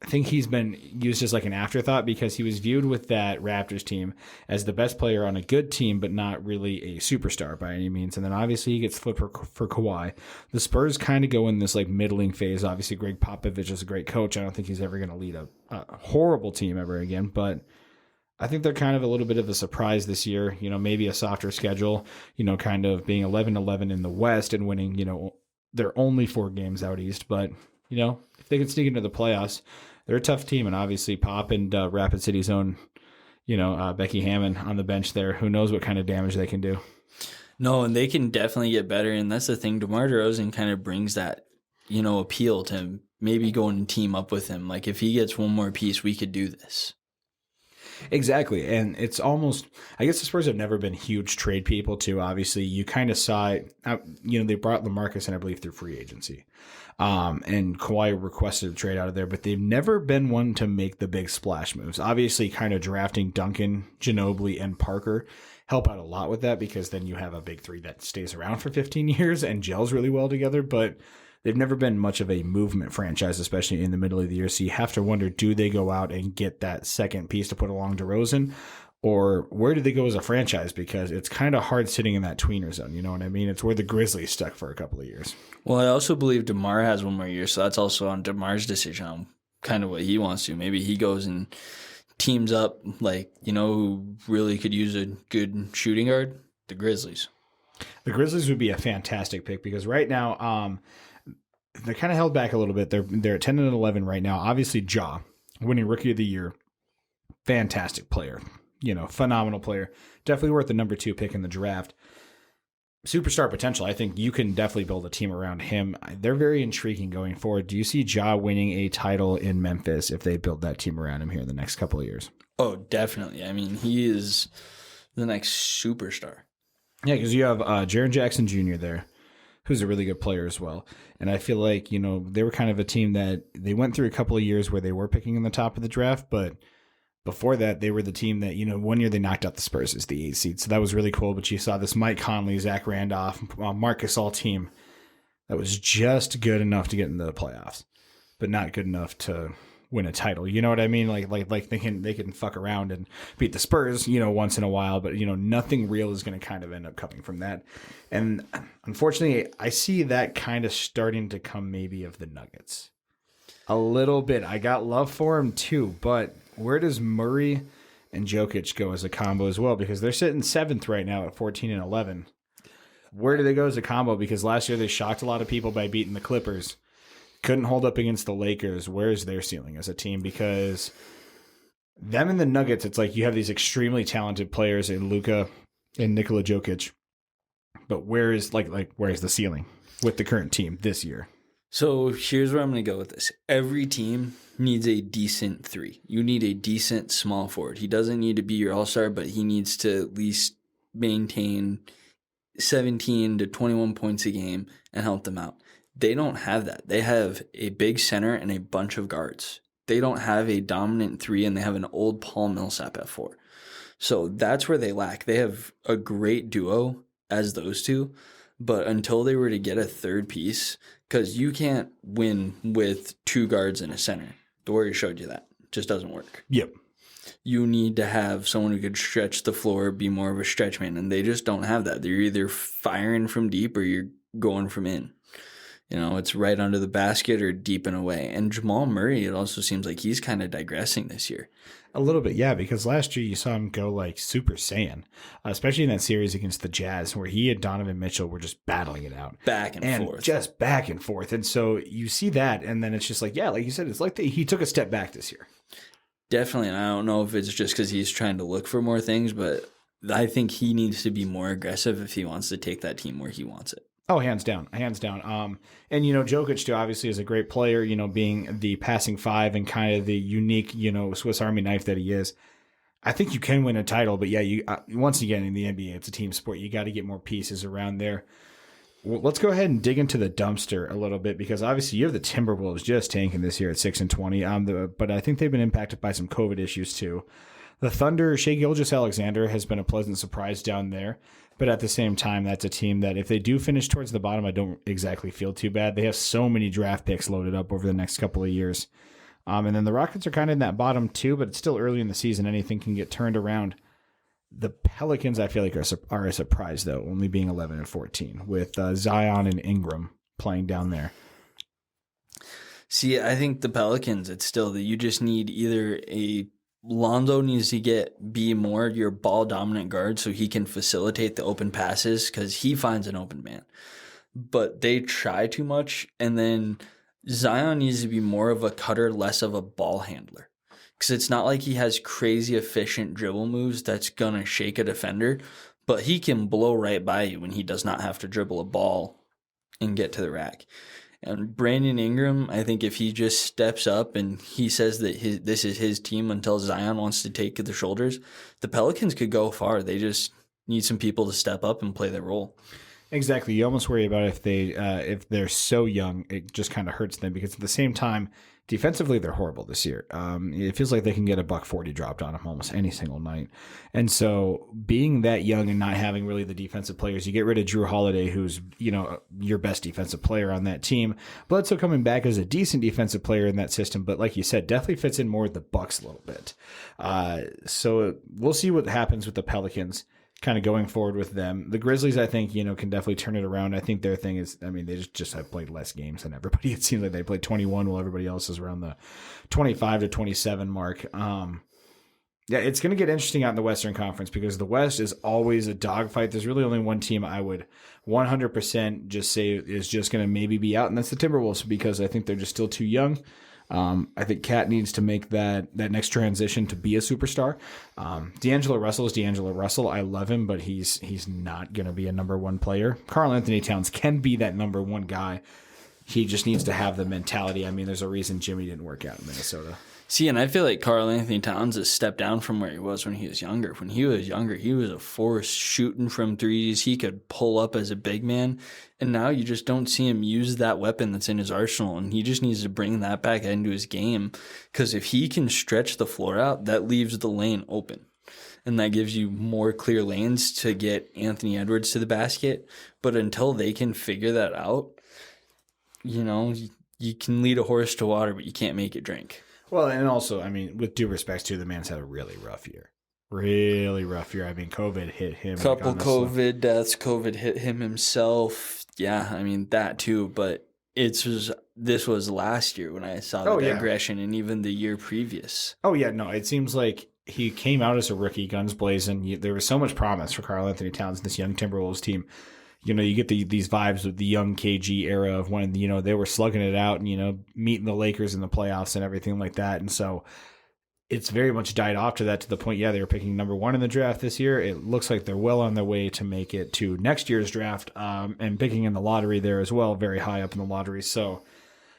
I think he's been used as like an afterthought because he was viewed with that Raptors team as the best player on a good team, but not really a superstar by any means. And then obviously he gets flipped for Kawhi. The Spurs kind of go in this like middling phase. Obviously Greg Popovich is a great coach. I don't think he's ever going to lead a horrible team ever again, but I think they're kind of a little bit of a surprise this year. Maybe a softer schedule, kind of being 11-11 in the West and winning, they're only 4 games out East, but if they can sneak into the playoffs, they're a tough team. And obviously Pop and Rapid City's own, Becky Hammond on the bench there. Who knows what kind of damage they can do. No, and they can definitely get better. And that's the thing. DeMar DeRozan kind of brings that, appeal to maybe going and team up with him. Like if he gets one more piece, we could do this. Exactly. And it's almost, I guess the Spurs have never been huge trade people too. Obviously, you kind of saw it, they brought LaMarcus in, I believe, through free agency. And Kawhi requested a trade out of there, but they've never been one to make the big splash moves. Obviously, kind of drafting Duncan, Ginobili, and Parker help out a lot with that because then you have a big 3 that stays around for 15 years and gels really well together. But they've never been much of a movement franchise, especially in the middle of the year. So you have to wonder, do they go out and get that second piece to put along DeRozan? Or where do they go as a franchise? Because it's kind of hard sitting in that tweener zone. You know what I mean? It's where the Grizzlies stuck for a couple of years. Well, I also believe DeMar has one more year, so that's also on DeMar's decision on kind of what he wants to. Maybe he goes and teams up, like, who really could use a good shooting guard? The Grizzlies. The Grizzlies would be a fantastic pick because right now, they're kind of held back a little bit. They're at 10-11 right now. Obviously, Ja, winning Rookie of the Year, fantastic player. Phenomenal player. Definitely worth the number 2 pick in the draft. Superstar potential. I think you can definitely build a team around him. They're very intriguing going forward. Do you see Ja winning a title in Memphis if they build that team around him here in the next couple of years? Oh, definitely. I mean, he is the next superstar. Yeah, because you have Jaren Jackson Jr. there, who's a really good player as well. And I feel like, they were kind of a team that they went through a couple of years where they were picking in the top of the draft, but before that, they were the team that, one year they knocked out the Spurs as the 8th seed. So that was really cool. But you saw this Mike Conley, Zach Randolph, Marc Gasol team that was just good enough to get into the playoffs, but not good enough to win a title. You know what I mean? Like they can fuck around and beat the Spurs, once in a while, but nothing real is going to kind of end up coming from that. And unfortunately, I see that kind of starting to come maybe of the Nuggets a little bit. I got love for them too, but where does Murray and Jokic go as a combo as well? Because they're sitting 7th right now at 14-11. Where do they go as a combo? Because last year they shocked a lot of people by beating the Clippers. Couldn't hold up against the Lakers. Where's their ceiling as a team? Because them and the Nuggets, it's like you have these extremely talented players in Luka and Nikola Jokic. But where's the ceiling with the current team this year? So here's where I'm going to go with this. Every team needs a decent 3. You need a decent small forward. He doesn't need to be your all-star, but he needs to at least maintain 17 to 21 points a game and help them out. They don't have that. They have a big center and a bunch of guards. They don't have a dominant 3, and they have an old Paul Millsap at 4. So that's where they lack. They have a great duo as those two, but until they were to get a third piece, because you can't win with 2 guards and a center. The Warriors showed you that. It just doesn't work. Yep. You need to have someone who could stretch the floor, be more of a stretch man, and they just don't have that. They're either firing from deep or you're going from in. It's right under the basket or deep and away. And Jamal Murray, it also seems like he's kind of digressing this year. A little bit, yeah, because last year you saw him go like Super Saiyan, especially in that series against the Jazz where he and Donovan Mitchell were just battling it out. Back and forth. Just back and forth. And so you see that, and then it's just like, yeah, like you said, it's like he took a step back this year. Definitely, and I don't know if it's just because he's trying to look for more things, but I think he needs to be more aggressive if he wants to take that team where he wants it. Oh, hands down. And, Jokic, too, obviously is a great player, being the passing 5 and kind of the unique, Swiss Army knife that he is. I think you can win a title, but yeah, you once again, in the NBA, it's a team sport. You got to get more pieces around there. Well, let's go ahead and dig into the dumpster a little bit because obviously you have the Timberwolves just tanking this year at 6-20. But I think they've been impacted by some COVID issues, too. The Thunder, Shai Gilgeous-Alexander has been a pleasant surprise down there. But at the same time, that's a team that if they do finish towards the bottom, I don't exactly feel too bad. They have so many draft picks loaded up over the next couple of years. And then the Rockets are kind of in that bottom too, but it's still early in the season. Anything can get turned around. The Pelicans, I feel like, are a surprise, though, only being 11-14 with Zion and Ingram playing down there. See, I think the Pelicans, it's still that you just need either Lonzo needs to be more your ball dominant guard so he can facilitate the open passes because he finds an open man. But they try too much, and then Zion needs to be more of a cutter, less of a ball handler. Because it's not like he has crazy efficient dribble moves that's going to shake a defender, but he can blow right by you when he does not have to dribble a ball and get to the rack. And Brandon Ingram, I think if he just steps up and he says that this is his team until Zion wants to take the shoulders, the Pelicans could go far. They just need some people to step up and play their role. Exactly. You almost worry about if they're so young, it just kind of hurts them because at the same time, defensively, they're horrible this year. It feels like they can get a $140 dropped on them almost any single night. And so being that young and not having really the defensive players, you get rid of Drew Holiday, who's, your best defensive player on that team. Bledsoe coming back as a decent defensive player in that system, but like you said, definitely fits in more with the Bucks a little bit. So we'll see what happens with the Pelicans. kind of going forward with them. The Grizzlies, I think, can definitely turn it around. I think their thing is, they just have played less games than everybody. It seems like they played 21 while everybody else is around the 25 to 27 mark. Yeah, it's going to get interesting out in the Western Conference because the West is always a dogfight. There's really only one team I would 100% just say is just going to maybe be out, and that's the Timberwolves because I think they're just still too young. I think Cat needs to make that next transition to be a superstar. D'Angelo Russell is D'Angelo Russell. I love him, but he's not going to be a number one player. Karl Anthony Towns can be that number one guy. He just needs to have the mentality. There's a reason Jimmy didn't work out in Minnesota. See, and I feel like Karl Anthony Towns has stepped down from where he was when he was younger. When he was younger, he was a force shooting from threes. He could pull up as a big man. And now you just don't see him use that weapon that's in his arsenal. And he just needs to bring that back into his game. Because if he can stretch the floor out, that leaves the lane open. And that gives you more clear lanes to get Anthony Edwards to the basket. But until they can figure that out, you can lead a horse to water, but you can't make it drink. Well, and also, with due respect to the man's had a really rough year. Really rough year. COVID hit him. Couple COVID deaths. COVID hit him himself. Yeah, that too. But this was last year when I saw the aggression, and even the year previous. Oh, yeah. No, it seems like he came out as a rookie, guns blazing. There was so much promise for Karl Anthony Towns and this young Timberwolves team. You get these vibes of the young KG era of when, they were slugging it out and, meeting the Lakers in the playoffs and everything like that. And so it's very much died off to that, to the point, they were picking number one in the draft this year. It looks like they're well on their way to make it to next year's draft and picking in the lottery there as well, very high up in the lottery. So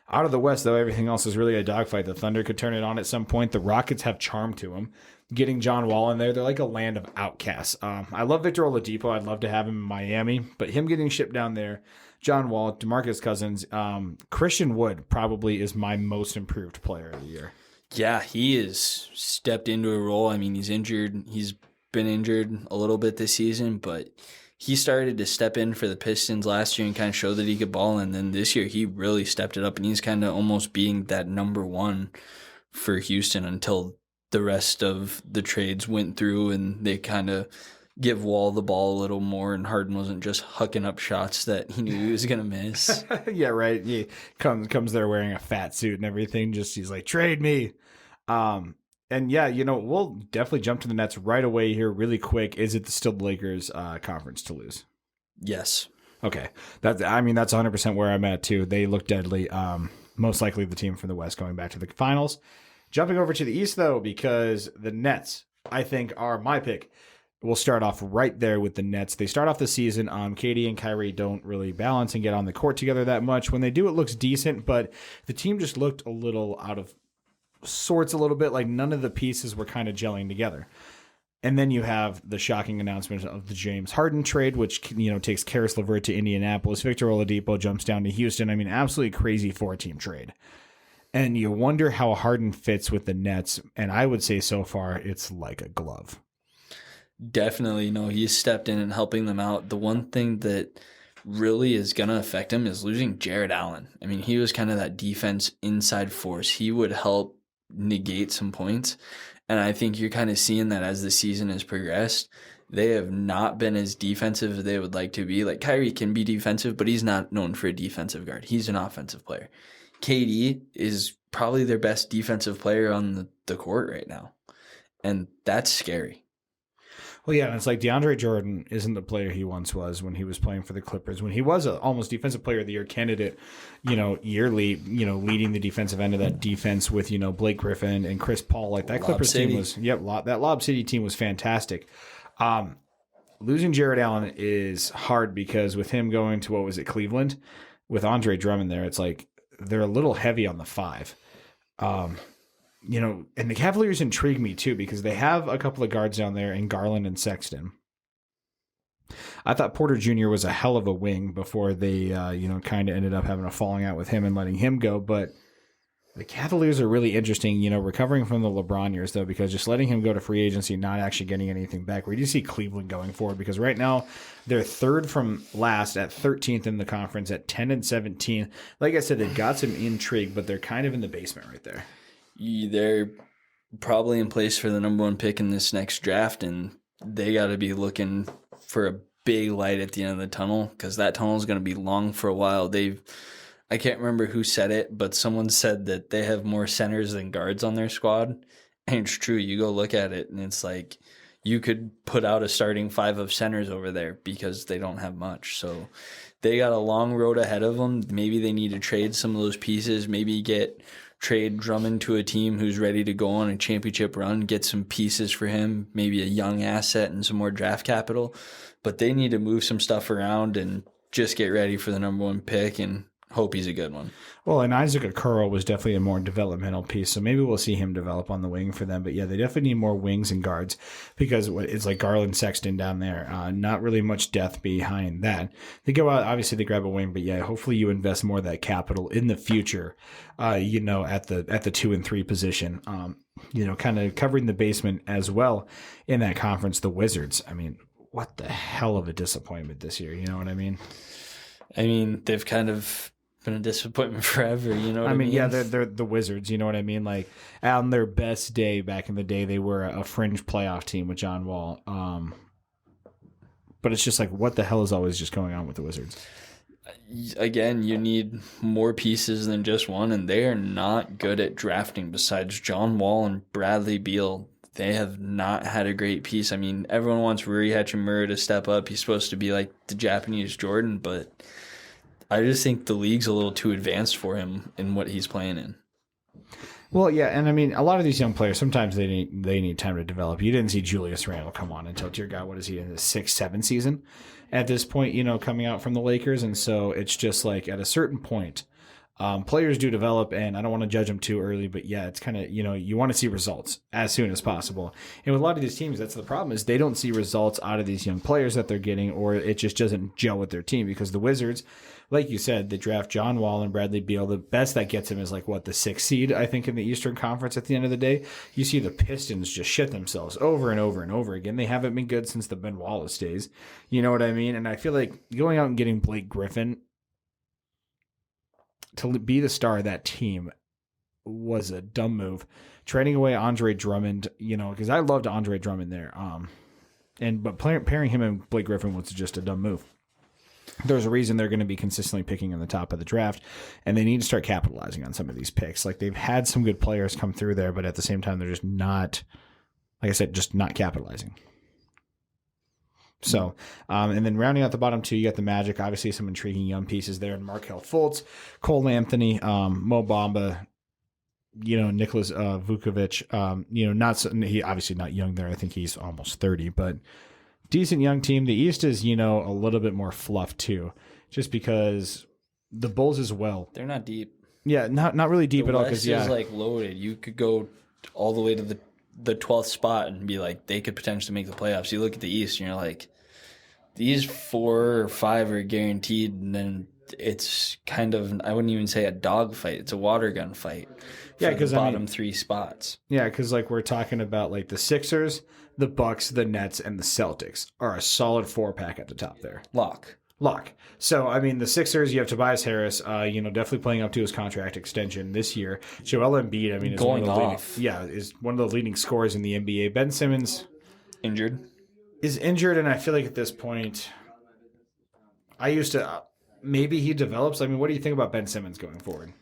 out of the West, though, everything else is really a dogfight. The Thunder could turn it on at some point. The Rockets have charm to them. Getting John Wall in there, they're like a land of outcasts. I love Victor Oladipo. I'd love to have him in Miami, but him getting shipped down there, John Wall, DeMarcus Cousins, Christian Wood probably is my most improved player of the year. Yeah, he has stepped into a role. He's injured. He's been injured a little bit this season, but he started to step in for the Pistons last year and kind of show that he could ball. And then this year, he really stepped it up, and he's kind of almost being that number one for Houston until the rest of the trades went through and they kind of give Wall the ball a little more, and Harden wasn't just hucking up shots that he knew he was going to miss. Yeah, right. He comes there wearing a fat suit and everything. He's like, trade me. And yeah, we'll definitely jump to the Nets right away here really quick. Is it still the Lakers conference to lose? Yes. Okay. That's 100% where I'm at too. They look deadly. Most likely the team from the West going back to the finals. Jumping over to the East, though, because the Nets, I think, are my pick. We'll start off right there with the Nets. They start off the season. KD and Kyrie don't really balance and get on the court together that much. When they do, it looks decent, but the team just looked a little out of sorts a little bit, like none of the pieces were kind of gelling together. And then you have the shocking announcement of the James Harden trade, which takes Karis LeVert to Indianapolis. Victor Oladipo jumps down to Houston. Absolutely crazy four-team trade. And you wonder how Harden fits with the Nets. And I would say so far, it's like a glove. Definitely. He's stepped in and helping them out. The one thing that really is going to affect him is losing Jared Allen. He was kind of that defense inside force. He would help negate some points. And I think you're kind of seeing that as the season has progressed. They have not been as defensive as they would like to be. Like Kyrie can be defensive, but he's not known for a defensive guard. He's an offensive player. KD is probably their best defensive player on the court right now. And that's scary. Well, yeah, and it's like DeAndre Jordan isn't the player he once was when he was playing for the Clippers, when he was a almost defensive player of the year candidate, yearly, leading the defensive end of that defense with, Blake Griffin and Chris Paul. Like that Clippers team was, that Lob City team was fantastic. Losing Jared Allen is hard because with him going to, Cleveland, with Andre Drummond there, it's like, they're a little heavy on the five. And the Cavaliers intrigue me too because they have a couple of guards down there in Garland and Sexton. I thought Porter Jr. was a hell of a wing before they, kind of ended up having a falling out with him and letting him go. But the Cavaliers are really interesting, recovering from the LeBron years, though, because just letting him go to free agency, not actually getting anything back. Where do you see Cleveland going forward? Because right now they're third from last at 13th in the conference at 10-17. Like I said, they've got some intrigue, but they're kind of in the basement right there. They're probably in place for the number one pick in this next draft, and they got to be looking for a big light at the end of the tunnel, because that tunnel is going to be long for a while. I can't remember who said it, but someone said that they have more centers than guards on their squad. And it's true. You go look at it, and it's like you could put out a starting 5 of centers over there because they don't have much. So they got a long road ahead of them. Maybe they need to trade some of those pieces. Maybe trade Drummond to a team who's ready to go on a championship run, get some pieces for him, maybe a young asset and some more draft capital. But they need to move some stuff around and just get ready for the number 1 pick and hope he's a good one. Well, and Isaac Okoro was definitely a more developmental piece, so maybe we'll see him develop on the wing for them. But yeah, they definitely need more wings and guards, because it's like Garland, Sexton down there. Not really much depth behind that. They go out, obviously they grab a wing, but yeah, hopefully you invest more of that capital in the future, at the 2 and 3 position. Kind of covering the basement as well in that conference, the Wizards. I mean, what the hell of a disappointment this year, you know what I mean? I mean, they've kind of been a disappointment forever, you know what I mean? Yeah, they're the Wizards, you know what I mean? Like, on their best day back in the day, they were a fringe playoff team with John Wall. But it's just like, what the hell is always just going on with the Wizards? Again, you need more pieces than just one, and they are not good at drafting. Besides John Wall and Bradley Beal, they have not had a great piece. I mean, everyone wants Rui Hachimura to step up. He's supposed to be like the Japanese Jordan, but I just think the league's a little too advanced for him in what he's playing in. Well, yeah, and I mean, a lot of these young players, sometimes they need time to develop. You didn't see Julius Randle come on until, dear God, what is he, in his 6th, 7th season at this point, coming out from the Lakers. And so it's just like, at a certain point, players do develop, and I don't want to judge them too early, but yeah, it's kind of, you want to see results as soon as possible. And with a lot of these teams, that's the problem, is they don't see results out of these young players that they're getting, or it just doesn't gel with their team, because the Wizards, like you said, they draft John Wall and Bradley Beal. The best that gets him is the 6th seed, I think, in the Eastern Conference at the end of the day. You see the Pistons just shit themselves over and over and over again. They haven't been good since the Ben Wallace days. You know what I mean? And I feel like going out and getting Blake Griffin to be the star of that team was a dumb move. Trading away Andre Drummond, because I loved Andre Drummond there. But pairing him and Blake Griffin was just a dumb move. There's a reason they're going to be consistently picking in the top of the draft, and they need to start capitalizing on some of these picks. Like, they've had some good players come through there, but at the same time, they're just not, like I said, just not capitalizing. So, and then rounding out the bottom 2, you got the Magic. Obviously, some intriguing young pieces there. And Markelle Fultz, Cole Anthony, Mo Bamba, Nicholas Vukovic. He obviously not young there. I think he's almost 30, but decent young team. The East is, a little bit more fluff too, just because the Bulls as well. They're not deep. Yeah, not really deep at all. Because is loaded. You could go all the way to the 12th spot and be like, they could potentially make the playoffs. You look at the East and you're like, these 4 or 5 are guaranteed, and then it's kind of, I wouldn't even say a dog fight. It's a water gun fight. Yeah, because bottom 3 spots. Yeah, because we're talking about the Sixers, the Bucks, the Nets, and the Celtics are a solid 4-pack at the top there. Lock. So, I mean, the Sixers, you have Tobias Harris, definitely playing up to his contract extension this year. Joel Embiid, I mean, is is one of the leading scorers in the NBA. Ben Simmons is injured, and I feel like at this point, maybe he develops. I mean, what do you think about Ben Simmons going forward?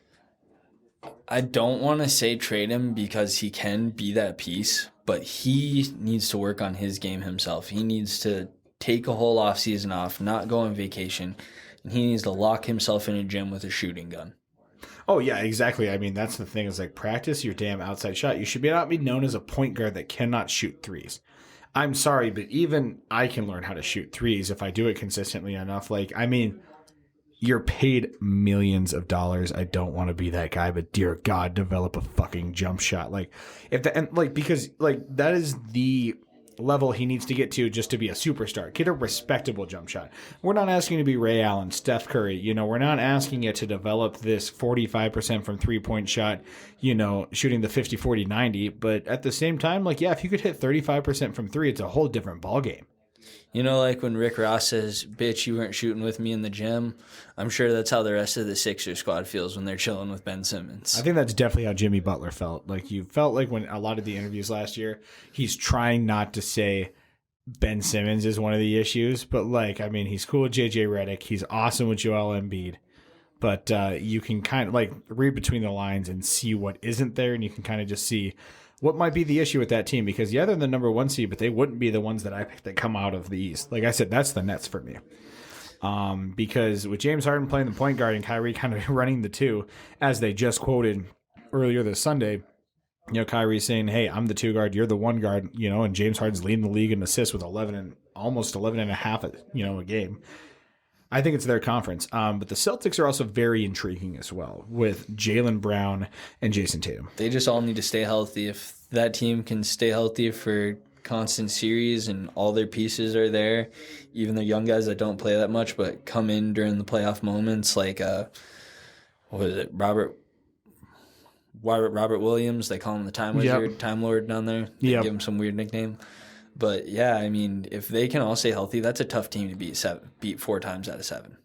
I don't want to say trade him, because he can be that piece, but he needs to work on his game himself. He needs to take a whole offseason off, not go on vacation, and he needs to lock himself in a gym with a shooting gun. Oh, yeah, exactly. I mean, that's the thing, is practice your damn outside shot. You should not be known as a point guard that cannot shoot threes. I'm sorry, but even I can learn how to shoot threes if I do it consistently enough. You're paid millions of dollars. I don't want to be that guy, but dear God, develop a fucking jump shot. Because that is the level he needs to get to just to be a superstar. Get a respectable jump shot. We're not asking to be Ray Allen, Steph Curry. We're not asking you to develop this 45% from 3-point shot, shooting the 50, 40, 90. But at the same time, if you could hit 35% from 3, it's a whole different ballgame. When Rick Ross says, bitch, you weren't shooting with me in the gym, I'm sure that's how the rest of the Sixers squad feels when they're chilling with Ben Simmons. I think that's definitely how Jimmy Butler felt. You felt like when a lot of the interviews last year, he's trying not to say Ben Simmons is one of the issues, but like, I mean, he's cool with JJ Redick. He's awesome with Joel Embiid. But you can kind of like read between the lines and see what isn't there, and you can kind of just see what might be the issue with that team. Because yeah, they're the number one seed, but they wouldn't be the ones that I picked that come out of the East. Like I said, that's the Nets for me. Because with James Harden playing the point guard and Kyrie kind of running the two, as they just quoted earlier this Sunday, you know, Kyrie saying, "Hey, I'm the two guard, you're the one guard," you know, and James Harden's leading the league in assists with 11 and almost 11 and a half, you know, a game. I think it's their conference. But the Celtics are also very intriguing as well with Jaylen Brown and Jason Tatum. They just all need to stay healthy. If that team can stay healthy for constant series and all their pieces are there, even the young guys that don't play that much but come in during the playoff moments, like what was it, Robert Williams, they call him the Time Wizard, Time Lord down there. They give him some weird nickname. But yeah, I mean, if they can all stay healthy, that's a tough team to beat 4 times out of 7.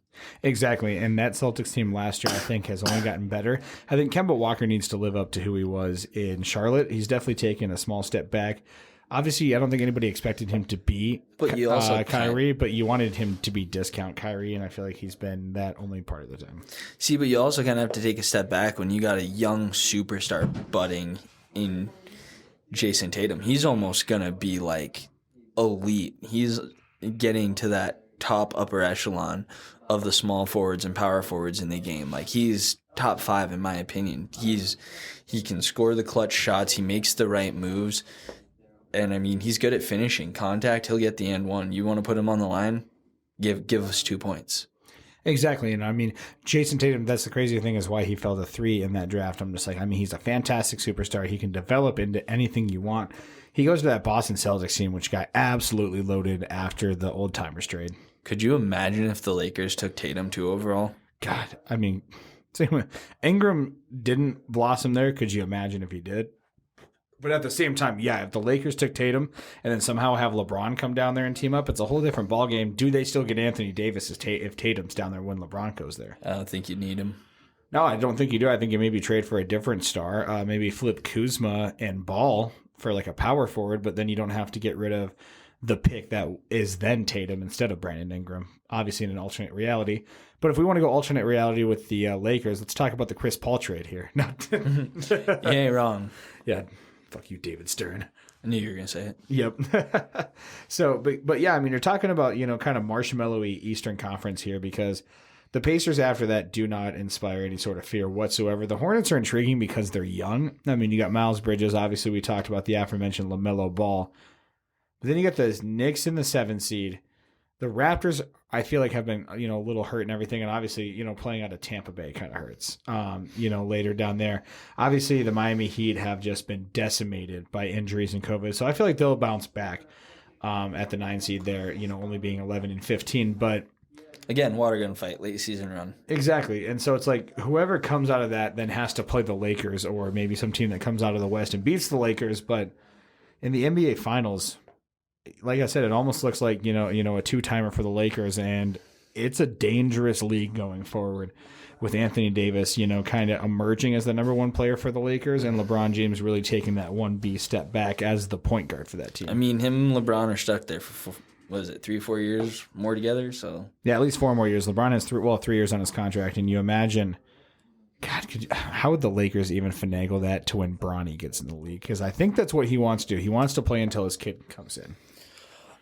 Exactly. And that Celtics team last year, I think, has only gotten better. I think Kemba Walker needs to live up to who he was in Charlotte. He's definitely taken a small step back. Obviously, I don't think anybody expected him to be Kyrie, but you wanted him to be discount Kyrie, and I feel like he's been that only part of the time. See, but you also kind of have to take a step back when you got a young superstar budding in Jason Tatum. He's almost going to be like elite. He's getting to that top upper echelon of the small forwards and power forwards in the game. Like, he's top 5 in my opinion. He can score the clutch shots. He makes the right moves. And I mean, he's good at finishing contact. He'll get the and one. You want to put him on the line? Give us 2 points. Exactly. And I mean, Jason Tatum, that's the crazy thing is why he fell to 3 in that draft. I'm just like, I mean, he's a fantastic superstar. He can develop into anything you want. He goes to that Boston Celtics team, which got absolutely loaded after the old timers trade. Could you imagine if the Lakers took Tatum 2 overall? God, I mean, same way. Ingram didn't blossom there. Could you imagine if he did? But at the same time, yeah, if the Lakers took Tatum and then somehow have LeBron come down there and team up, it's a whole different ballgame. Do they still get Anthony Davis if Tatum's down there when LeBron goes there? I don't think you need him. No, I don't think you do. I think you maybe trade for a different star. Maybe flip Kuzma and Ball for like a power forward, but then you don't have to get rid of the pick that is then Tatum instead of Brandon Ingram, obviously in an alternate reality. But if we want to go alternate reality with the Lakers, let's talk about the Chris Paul trade here. You ain't wrong. Yeah. Fuck you, David Stern. I knew you were going to say it. Yep. So, but yeah, I mean, you're talking about, you know, kind of marshmallowy Eastern Conference here because the Pacers after that do not inspire any sort of fear whatsoever. The Hornets are intriguing because they're young. I mean, you got Miles Bridges. Obviously, we talked about the aforementioned LaMelo Ball. But then you got the Knicks in the 7 seed. The Raptors, I feel like, have been, you know, a little hurt and everything. And obviously, you know, playing out of Tampa Bay kind of hurts, you know, later down there. Obviously, the Miami Heat have just been decimated by injuries and COVID. So I feel like they'll bounce back at the 9 seed there, you know, only being 11 and 15. But again, water gun fight, late season run. Exactly. And so it's like whoever comes out of that then has to play the Lakers or maybe some team that comes out of the West and beats the Lakers. But in the NBA Finals, like I said, it almost looks like, you know, a 2-timer for the Lakers, and it's a dangerous league going forward with Anthony Davis, you know, kind of emerging as the number 1 player for the Lakers and LeBron James really taking that 1B step back as the point guard for that team. I mean, him and LeBron are stuck there for, what is it, 3-4 years more together? So yeah, at least 4 more years. LeBron has 3 years on his contract, and you imagine, God, how would the Lakers even finagle that to when Bronny gets in the league? Because I think that's what he wants to do. He wants to play until his kid comes in.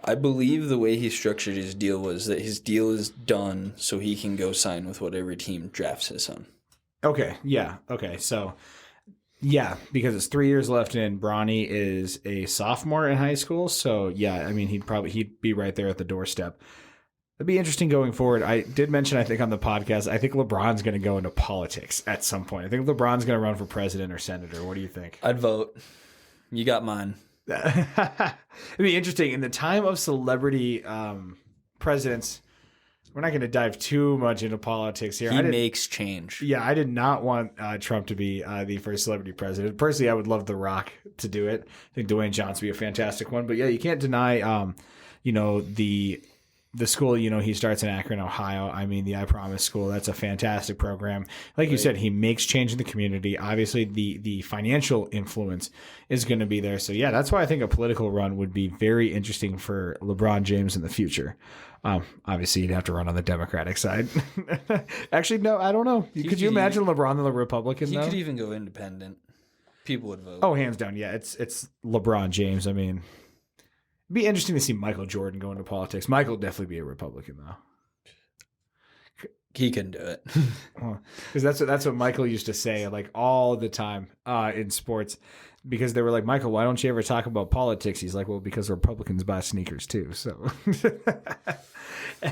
I believe the way he structured his deal was that his deal is done so he can go sign with whatever team drafts his son. Okay, yeah. Okay, so, yeah, because it's 3 years left and Bronny is a sophomore in high school. So, yeah, I mean, he'd be right there at the doorstep. It'd be interesting going forward. I did mention, I think, on the podcast, I think LeBron's going to go into politics at some point. I think LeBron's going to run for president or senator. What do you think? I'd vote. You got mine. It'd be interesting. In the time of celebrity presidents, we're not going to dive too much into politics here. He makes change. Yeah, I did not want Trump to be the first celebrity president. Personally, I would love The Rock to do it. I think Dwayne Johnson would be a fantastic one. But yeah, you can't deny, you know, the the school, he starts in Akron, Ohio. I mean, the I Promise School, that's a fantastic program. Like you said, he makes change in the community. Obviously, the financial influence is going to be there. So, yeah, that's why I think a political run would be very interesting for LeBron James in the future. Obviously, you'd have to run on the Democratic side. Actually, no, I don't know. Could you imagine LeBron the Republican, He though? could even go independent. People would vote. Oh, hands down, yeah. It's LeBron James. I mean, it'd be interesting to see Michael Jordan go into politics. Michael would definitely be a Republican, though. He can do it. Because that's what Michael used to say, like, all the time in sports. Because they were like, Michael, why don't you ever talk about politics? He's like, well, because Republicans buy sneakers too. So,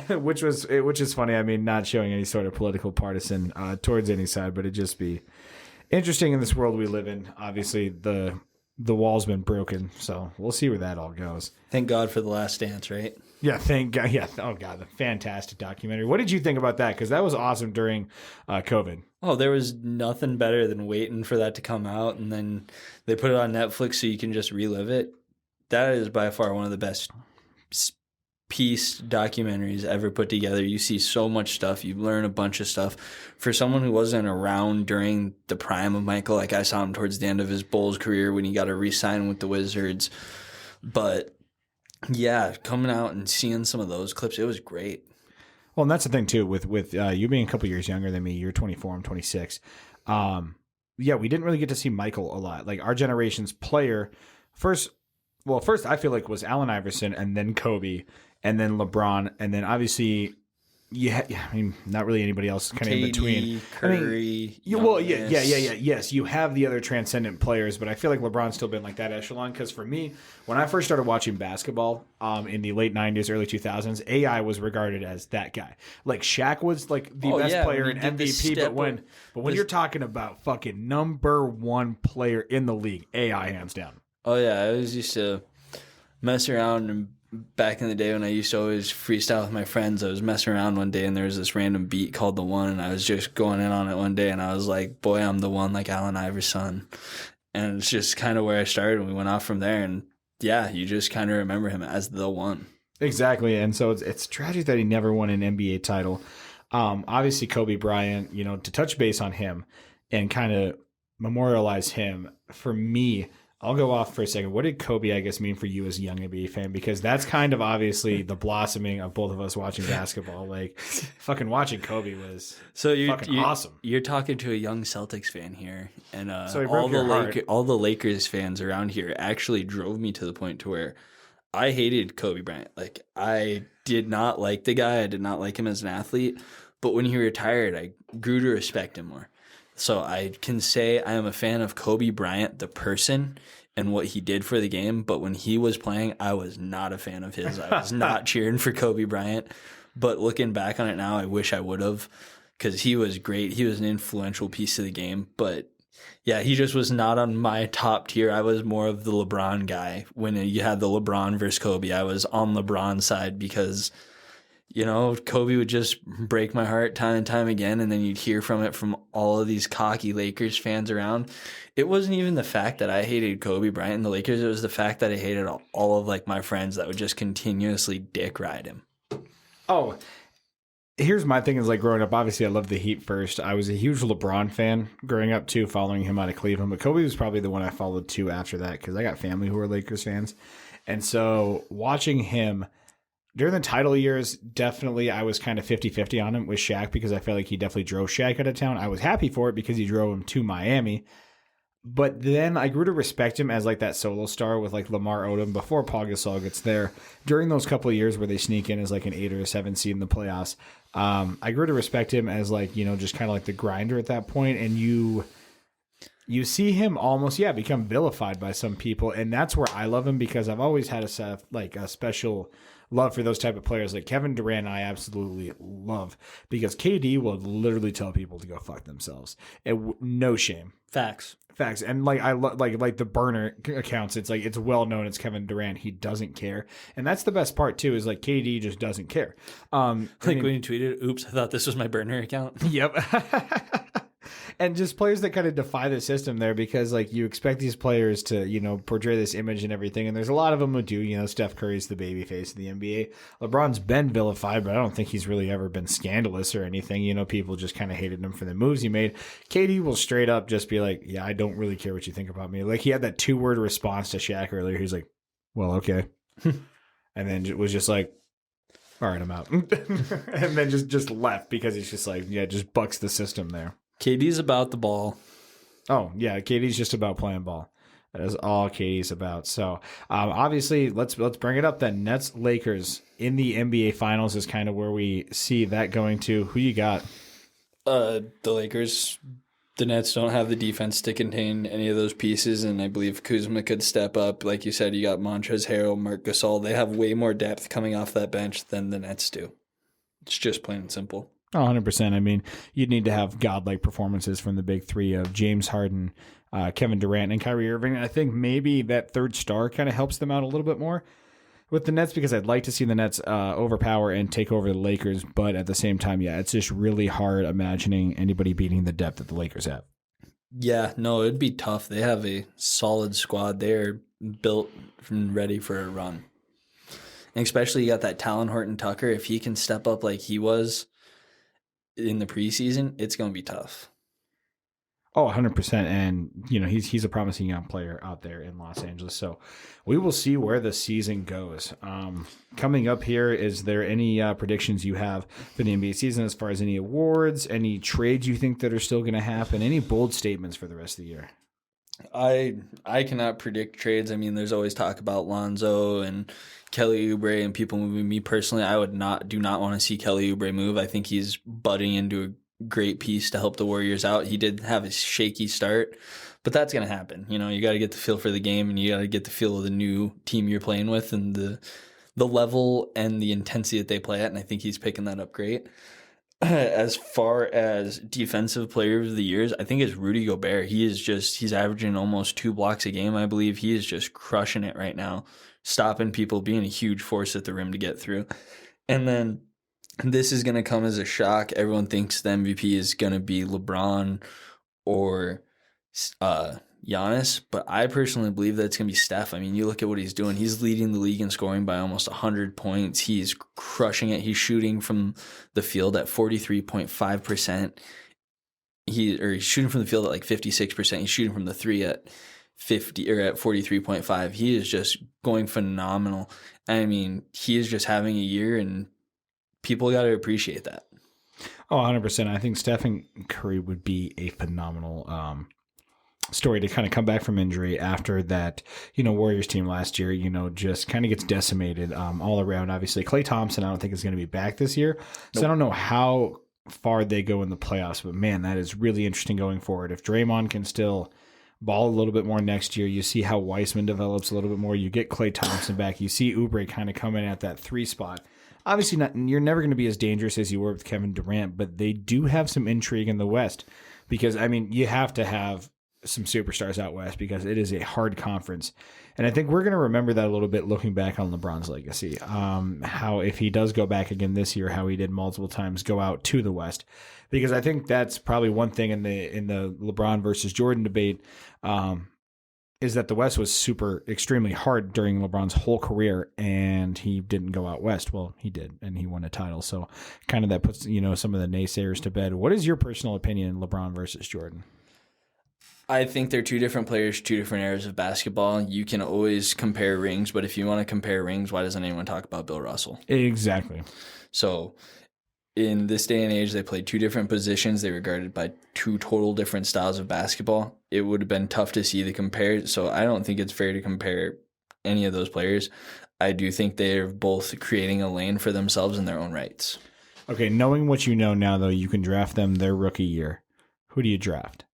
which is funny. I mean, not showing any sort of political partisan towards any side, but it'd just be interesting in this world we live in. Obviously, the wall's been broken, so we'll see where that all goes. Thank God for The Last Dance, right? Yeah, thank God. Yeah, oh God, the fantastic documentary. What did you think about that? Because that was awesome during COVID. Oh, there was nothing better than waiting for that to come out, and then they put it on Netflix so you can just relive it. That is by far one of the best piece documentaries ever put together. You see so much stuff. You learn a bunch of stuff. For someone who wasn't around during the prime of Michael, like I saw him towards the end of his Bulls career when he got to re-sign with the Wizards. But yeah, coming out and seeing some of those clips, it was great. Well, and that's the thing too, with you being a couple years younger than me. You're 24, I'm 26. Yeah, we didn't really get to see Michael a lot. Like our generation's player, first I feel like was Allen Iverson, and then Kobe, and then LeBron, and then obviously, yeah. I mean, not really anybody else kind of in between. Curry. Yes. You have the other transcendent players, but I feel like LeBron's still been like that echelon. Because for me, when I first started watching basketball, in the late '90s, early 2000s, AI was regarded as that guy. Like Shaq was like the best player in MVP, but when you're talking about fucking number one player in the league, AI hands down. Oh yeah, I always used to mess around, and back in the day when I used to always freestyle with my friends, I was messing around one day and there was this random beat called The One, and I was just going in on it one day and I was like, boy, I'm the one, like Allen Iverson. And it's just kind of where I started, and we went off from there. And yeah, you just kind of remember him as the one. Exactly. And so it's tragic that he never won an NBA title. Obviously Kobe Bryant, to touch base on him and kind of memorialize him, for me, I'll go off for a second. What did Kobe, I guess, mean for you as a young NBA fan? Because that's kind of obviously the blossoming of both of us watching basketball. Like, fucking watching Kobe was fucking awesome. You're talking to a young Celtics fan here, and so all the Lakers fans around here actually drove me to the point to where I hated Kobe Bryant. Like, I did not like the guy. I did not like him as an athlete. But when he retired, I grew to respect him more. So I can say I am a fan of Kobe Bryant, the person, and what he did for the game. But when he was playing, I was not a fan of his. I was not cheering for Kobe Bryant. But looking back on it now, I wish I would have, because he was great. He was an influential piece of the game. But yeah, he just was not on my top tier. I was more of the LeBron guy. When you had the LeBron versus Kobe, I was on LeBron's side because Kobe would just break my heart time and time again, and then you'd hear from it from all of these cocky Lakers fans around. It wasn't even the fact that I hated Kobe Bryant and the Lakers. It was the fact that I hated all of like my friends that would just continuously dick ride him. Oh, here's my thing is like growing up, obviously I loved the Heat first. I was a huge LeBron fan growing up too, following him out of Cleveland, but Kobe was probably the one I followed too after that because I got family who were Lakers fans. And so watching him during the title years, definitely I was kind of 50-50 on him with Shaq because I felt like he definitely drove Shaq out of town. I was happy for it because he drove him to Miami. But then I grew to respect him as like that solo star with like Lamar Odom before Paul Gasol gets there. During those couple of years where they sneak in as like an 8 or a 7 seed in the playoffs, I grew to respect him as like, just kind of like the grinder at that point. And you see him almost, become vilified by some people. And that's where I love him because I've always had a special love for those type of players. Like Kevin Durant, I absolutely love because KD will literally tell people to go fuck themselves. No shame. Facts. And like I like the burner accounts. It's like it's well known. It's Kevin Durant. He doesn't care, and that's the best part too. Is like KD just doesn't care. When you tweeted, "Oops, I thought this was my burner account." Yep. and just players that kind of defy the system there, because like you expect these players to, portray this image and everything. And there's a lot of them who do, Steph Curry's the baby face of the NBA. LeBron's been vilified, but I don't think he's really ever been scandalous or anything. People just kind of hated him for the moves he made. KD will straight up just be like, yeah, I don't really care what you think about me. Like he had that 2-word response to Shaq earlier. He's like, well, okay. And then it was just like, all right, I'm out. And then just left because he's just like, yeah, just bucks the system there. KD's about the ball. Oh, yeah, KD's just about playing ball. That is all KD's about. So, obviously, let's bring it up then. Nets Lakers in the NBA Finals is kind of where we see that going to. Who you got? The Lakers. The Nets don't have the defense to contain any of those pieces, and I believe Kuzma could step up. Like you said, you got Montrezl Harrell, Marc Gasol. They have way more depth coming off that bench than the Nets do. It's just plain and simple. 100%. I mean, you'd need to have godlike performances from the big three of James Harden, Kevin Durant, and Kyrie Irving. I think maybe that third star kind of helps them out a little bit more with the Nets, because I'd like to see the Nets overpower and take over the Lakers. But at the same time, yeah, it's just really hard imagining anybody beating the depth that the Lakers have. Yeah, no, it'd be tough. They have a solid squad. They're built and ready for a run. And especially you got that Talon Horton Tucker. If he can step up like he was in the preseason, it's going to be tough. Oh, 100%. And, he's a promising young player out there in Los Angeles. So we will see where the season goes. Coming up here, is there any predictions you have for the NBA season as far as any awards, any trades you think that are still going to happen, any bold statements for the rest of the year? I cannot predict trades. I mean, there's always talk about Lonzo and Kelly Oubre and people moving. Me personally, I do not want to see Kelly Oubre move. I think he's butting into a great piece to help the Warriors out. He did have a shaky start, but that's going to happen. You got to get the feel for the game, and you got to get the feel of the new team you're playing with and the level and the intensity that they play at, and I think he's picking that up great. As far as defensive player of the years, I think it's Rudy Gobert. He's averaging almost 2 blocks a game, I believe. He is just crushing it right now, stopping people, being a huge force at the rim to get through. And then this is going to come as a shock. Everyone thinks the MVP is going to be LeBron or Giannis, but I personally believe that it's going to be Steph. I mean, you look at what he's doing. He's leading the league in scoring by almost 100 points. He's crushing it. He's shooting from the field at 43.5%. He's shooting from the field at like 56%. He's shooting from the three at 43.5. He is just going phenomenal. I mean, he is just having a year, and people got to appreciate that. Oh, 100%. I think Stephen Curry would be a phenomenal story to kind of come back from injury after that, Warriors team last year, just kind of gets decimated all around. Obviously, Klay Thompson, I don't think is going to be back this year. So I don't know how far they go in the playoffs, but man, that is really interesting going forward. If Draymond can still ball a little bit more next year, you see how Weissman develops a little bit more. You get Klay Thompson back. You see Oubre kind of coming at that 3 spot. Obviously, you're never going to be as dangerous as you were with Kevin Durant, but they do have some intrigue in the West because, I mean, you have to have some superstars out West because it is a hard conference. And I think we're going to remember that a little bit looking back on LeBron's legacy. How if he does go back again this year, how he did multiple times go out to the West. Because I think that's probably one thing in the LeBron versus Jordan debate is that the West was extremely hard during LeBron's whole career, and he didn't go out West. Well, he did, and he won a title. So kind of that puts, some of the naysayers to bed. What is your personal opinion, LeBron versus Jordan? I think they're two different players, two different eras of basketball. You can always compare rings, but if you want to compare rings, why doesn't anyone talk about Bill Russell? Exactly. So in this day and age, they played two different positions. They were guarded by two total different styles of basketball. It would have been tough to see the compare. So I don't think it's fair to compare any of those players. I do think they're both creating a lane for themselves in their own rights. Okay, knowing what you know now, though, you can draft them their rookie year. Who do you draft?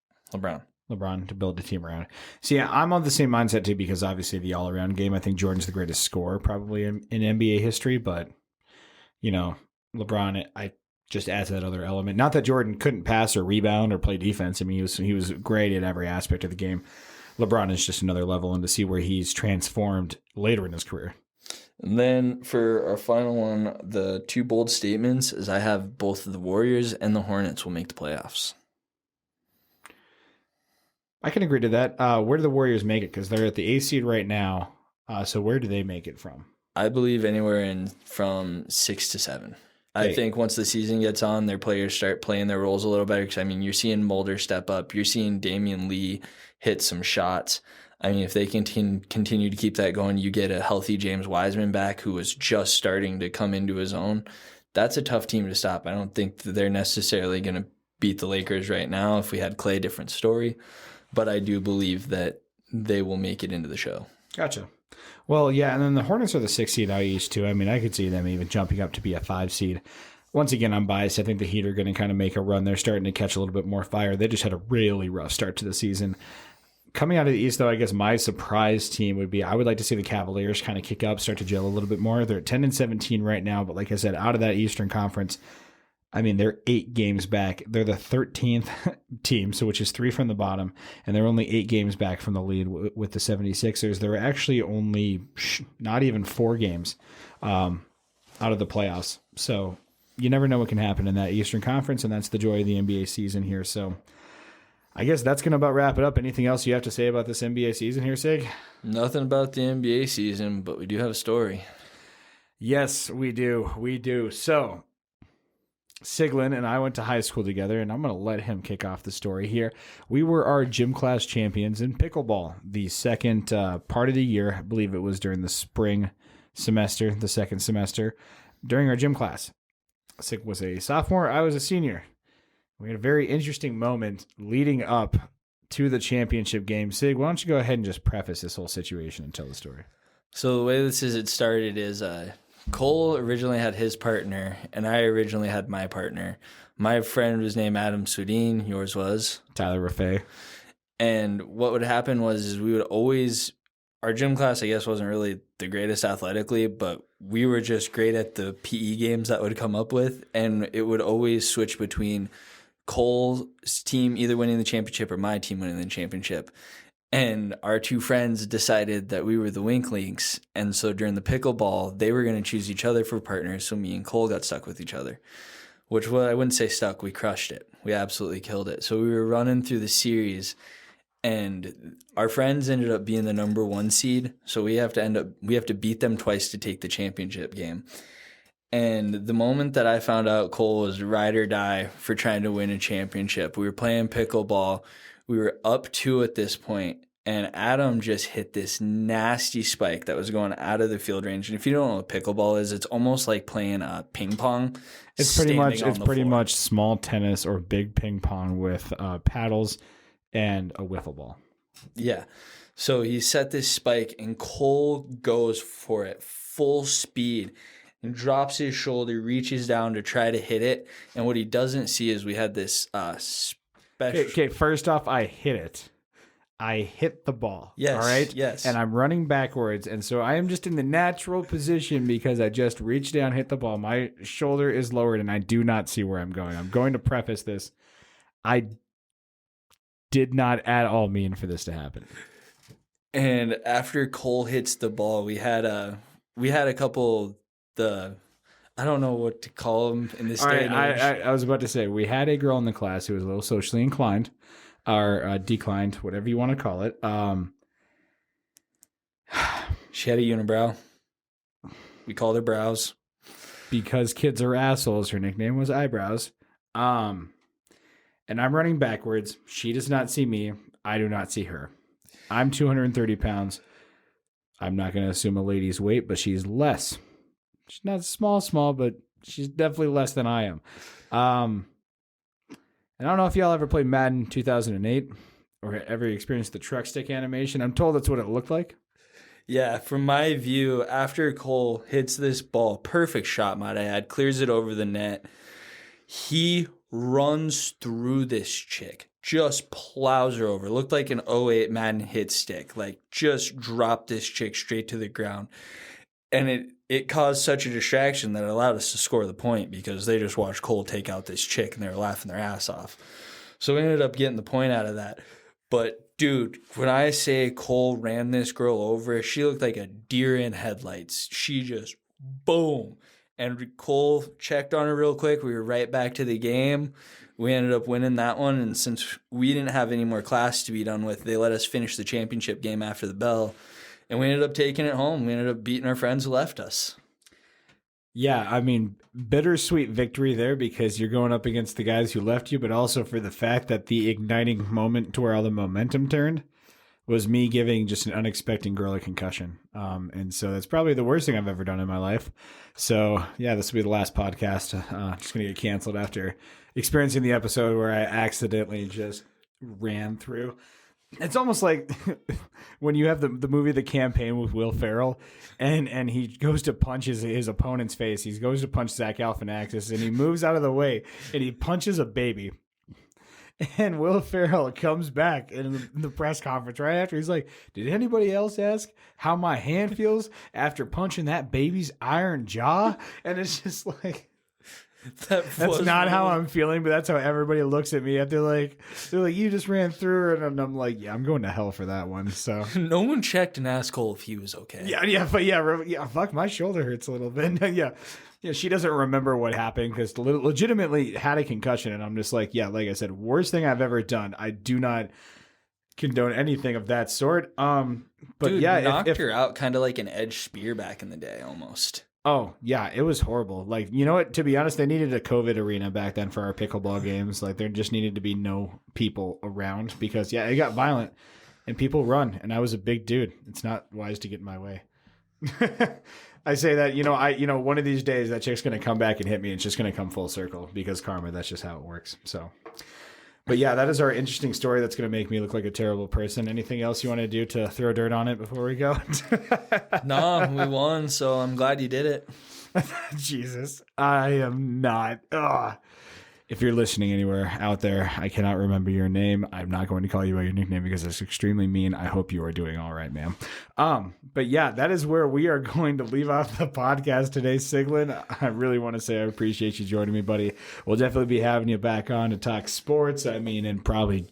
LeBron to build a team around. See, I'm on the same mindset too because obviously the all-around game. I think Jordan's the greatest scorer probably in NBA history, but LeBron, I just adds that other element. Not that Jordan couldn't pass or rebound or play defense. I mean, he was great at every aspect of the game. LeBron is just another level, and to see where he's transformed later in his career. And then for our final one, the two bold statements is I have both the Warriors and the Hornets will make the playoffs. I can agree to that. Where do the Warriors make it? Because they're at the 8th seed right now. So where do they make it from? I believe anywhere in from 6 to 7. I Okay. think once the season gets on, their players start playing their roles a little better. Because, I mean, you're seeing Mulder step up. You're seeing Damian Lee hit some shots. I mean, if they continue to keep that going, you get a healthy James Wiseman back who was just starting to come into his own. That's a tough team to stop. I don't think that they're necessarily going to beat the Lakers right now. If we had Clay, different story. But I do believe that they will make it into the show. Gotcha. Well, yeah, and then the Hornets are the 6th seed out east, too. I mean, I could see them even jumping up to be a 5 seed. Once again, I'm biased. I think the Heat are going to kind of make a run. They're starting to catch a little bit more fire. They just had a really rough start to the season. Coming out of the East, though, I guess my surprise team would be I would like to see the Cavaliers kind of kick up, start to gel a little bit more. They're at 10-17 right now, but like I said, out of that Eastern Conference, I mean, they're 8 games back. They're the 13th team, so which is 3 from the bottom, and they're only 8 games back from the lead with the 76ers. They're actually only not even 4 games out of the playoffs. So you never know what can happen in that Eastern Conference, and that's the joy of the NBA season here. So I guess that's going to about wrap it up. Anything else you have to say about this NBA season here, Sig? Nothing about the NBA season, but we do have a story. Yes, we do. We do. So Ciglen and I went to high school together, and I'm going to let him kick off the story here. We were our gym class champions in pickleball the second part of the year. I believe it was during the spring semester, the second semester, during our gym class. Sig was a sophomore. I was a senior. We had a very interesting moment leading up to the championship game. Sig, why don't you go ahead and just preface this whole situation and tell the story? So the way it started is Cole originally had his partner, and I originally had my partner. My friend was named Adam Sudin. Yours was? Tyler Raffay. And what would happen was we would always – our gym class, I guess, wasn't really the greatest athletically, but we were just great at the PE games that would come up with, and it would always switch between – Cole's team either winning the championship or my team winning the championship. And our 2 friends decided that we were the Winklinks. And so during the pickleball, they were going to choose each other for partners. So me and Cole got stuck with each other, which I wouldn't say stuck. We crushed it. We absolutely killed it. So we were running through the series, and our friends ended up being the number 1 seed. So we have to beat them twice to take the championship game. And the moment that I found out Cole was ride or die for trying to win a championship, we were playing pickleball. We were up 2 at this point, and Adam just hit this nasty spike that was going out of the field range. And if you don't know what pickleball is, it's almost like playing ping pong. It's pretty much small tennis or big ping pong with paddles and a wiffle ball. Yeah. So he set this spike, and Cole goes for it full speed and drops his shoulder, reaches down to try to hit it. And what he doesn't see is we had this special... Okay, first off, I hit it. I hit the ball. Yes. All right? Yes. And I'm running backwards. And so I am just in the natural position because I just reached down, hit the ball. My shoulder is lowered, and I do not see where I'm going. I'm going to preface this. I did not at all mean for this to happen. And after Cole hits the ball, we had a couple... I don't know what to call them in this day and age. I was about to say, we had a girl in the class who was a little socially inclined, or declined, whatever you want to call it. She had a unibrow. We called her Brows. Because kids are assholes, her nickname was Eyebrows. And I'm running backwards. She does not see me. I do not see her. I'm 230 pounds. I'm not going to assume a lady's weight, but she's less. She's not small, but she's definitely less than I am. And I don't know if y'all ever played Madden 2008 or ever experienced the truck stick animation. I'm told that's what it looked like. Yeah, from my view, after Cole hits this ball, perfect shot, might I add, clears it over the net, he runs through this chick, just plows her over. Looked like an '08 Madden hit stick, like just dropped this chick straight to the ground. And it caused such a distraction that it allowed us to score the point because they just watched Cole take out this chick and they were laughing their ass off. So we ended up getting the point out of that. But, dude, when I say Cole ran this girl over, she looked like a deer in headlights. She just, boom. And Cole checked on her real quick. We were right back to the game. We ended up winning that one. And since we didn't have any more class to be done with, they let us finish the championship game after the bell. And we ended up taking it home. We ended up beating our friends who left us. Yeah, I mean, bittersweet victory there because you're going up against the guys who left you, but also for the fact that the igniting moment to where all the momentum turned was me giving just an unexpected girl a concussion. And so that's probably the worst thing I've ever done in my life. So, yeah, this will be the last podcast. Just going to get canceled after experiencing the episode where I accidentally just ran through. It's almost like when you have the movie The Campaign with Will Ferrell and he goes to punch his opponent's face. He goes to punch Zach Galifianakis and he moves out of the way and he punches a baby. And Will Ferrell comes back in the press conference right after. He's like, did anybody else ask how my hand feels after punching that baby's iron jaw? And it's just like... That's not how I'm feeling, but that's how everybody looks at me. They're like, you just ran through her, and I'm like, yeah, I'm going to hell for that one. So no one checked and asked Cole if he was okay. Yeah. Fuck, my shoulder hurts a little bit. Yeah. She doesn't remember what happened because legitimately had a concussion, and I'm just like, yeah, like I said, worst thing I've ever done. I do not condone anything of that sort. But dude, yeah, knocked her out kind of like an edge spear back in the day, almost. Oh, yeah, it was horrible. Like, you know what? To be honest, they needed a COVID arena back then for our pickleball games. Like, there just needed to be no people around because, yeah, it got violent and people run. And I was a big dude. It's not wise to get in my way. I say that, one of these days that chick's going to come back and hit me. And it's just going to come full circle because karma, that's just how it works. So, but yeah, that is our interesting story that's going to make me look like a terrible person. Anything else you want to do to throw dirt on it before we go? No, we won, so I'm glad you did it. Jesus, I am not. Ugh. If you're listening anywhere out there, I cannot remember your name. I'm not going to call you by your nickname because it's extremely mean. I hope you are doing all right, ma'am. But yeah, that is where we are going to leave off the podcast today, Ciglen. I really want to say I appreciate you joining me, buddy. We'll definitely be having you back on to talk sports. I mean, and probably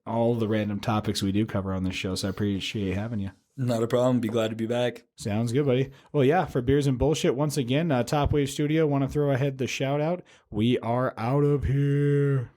all the random topics we do cover on this show. So I appreciate having you. Not a problem. Be glad to be back. Sounds good, buddy. Well, yeah, for Beers and Bullshit, once again, Top Wave Studio, want to throw ahead the shout out. We are out of here.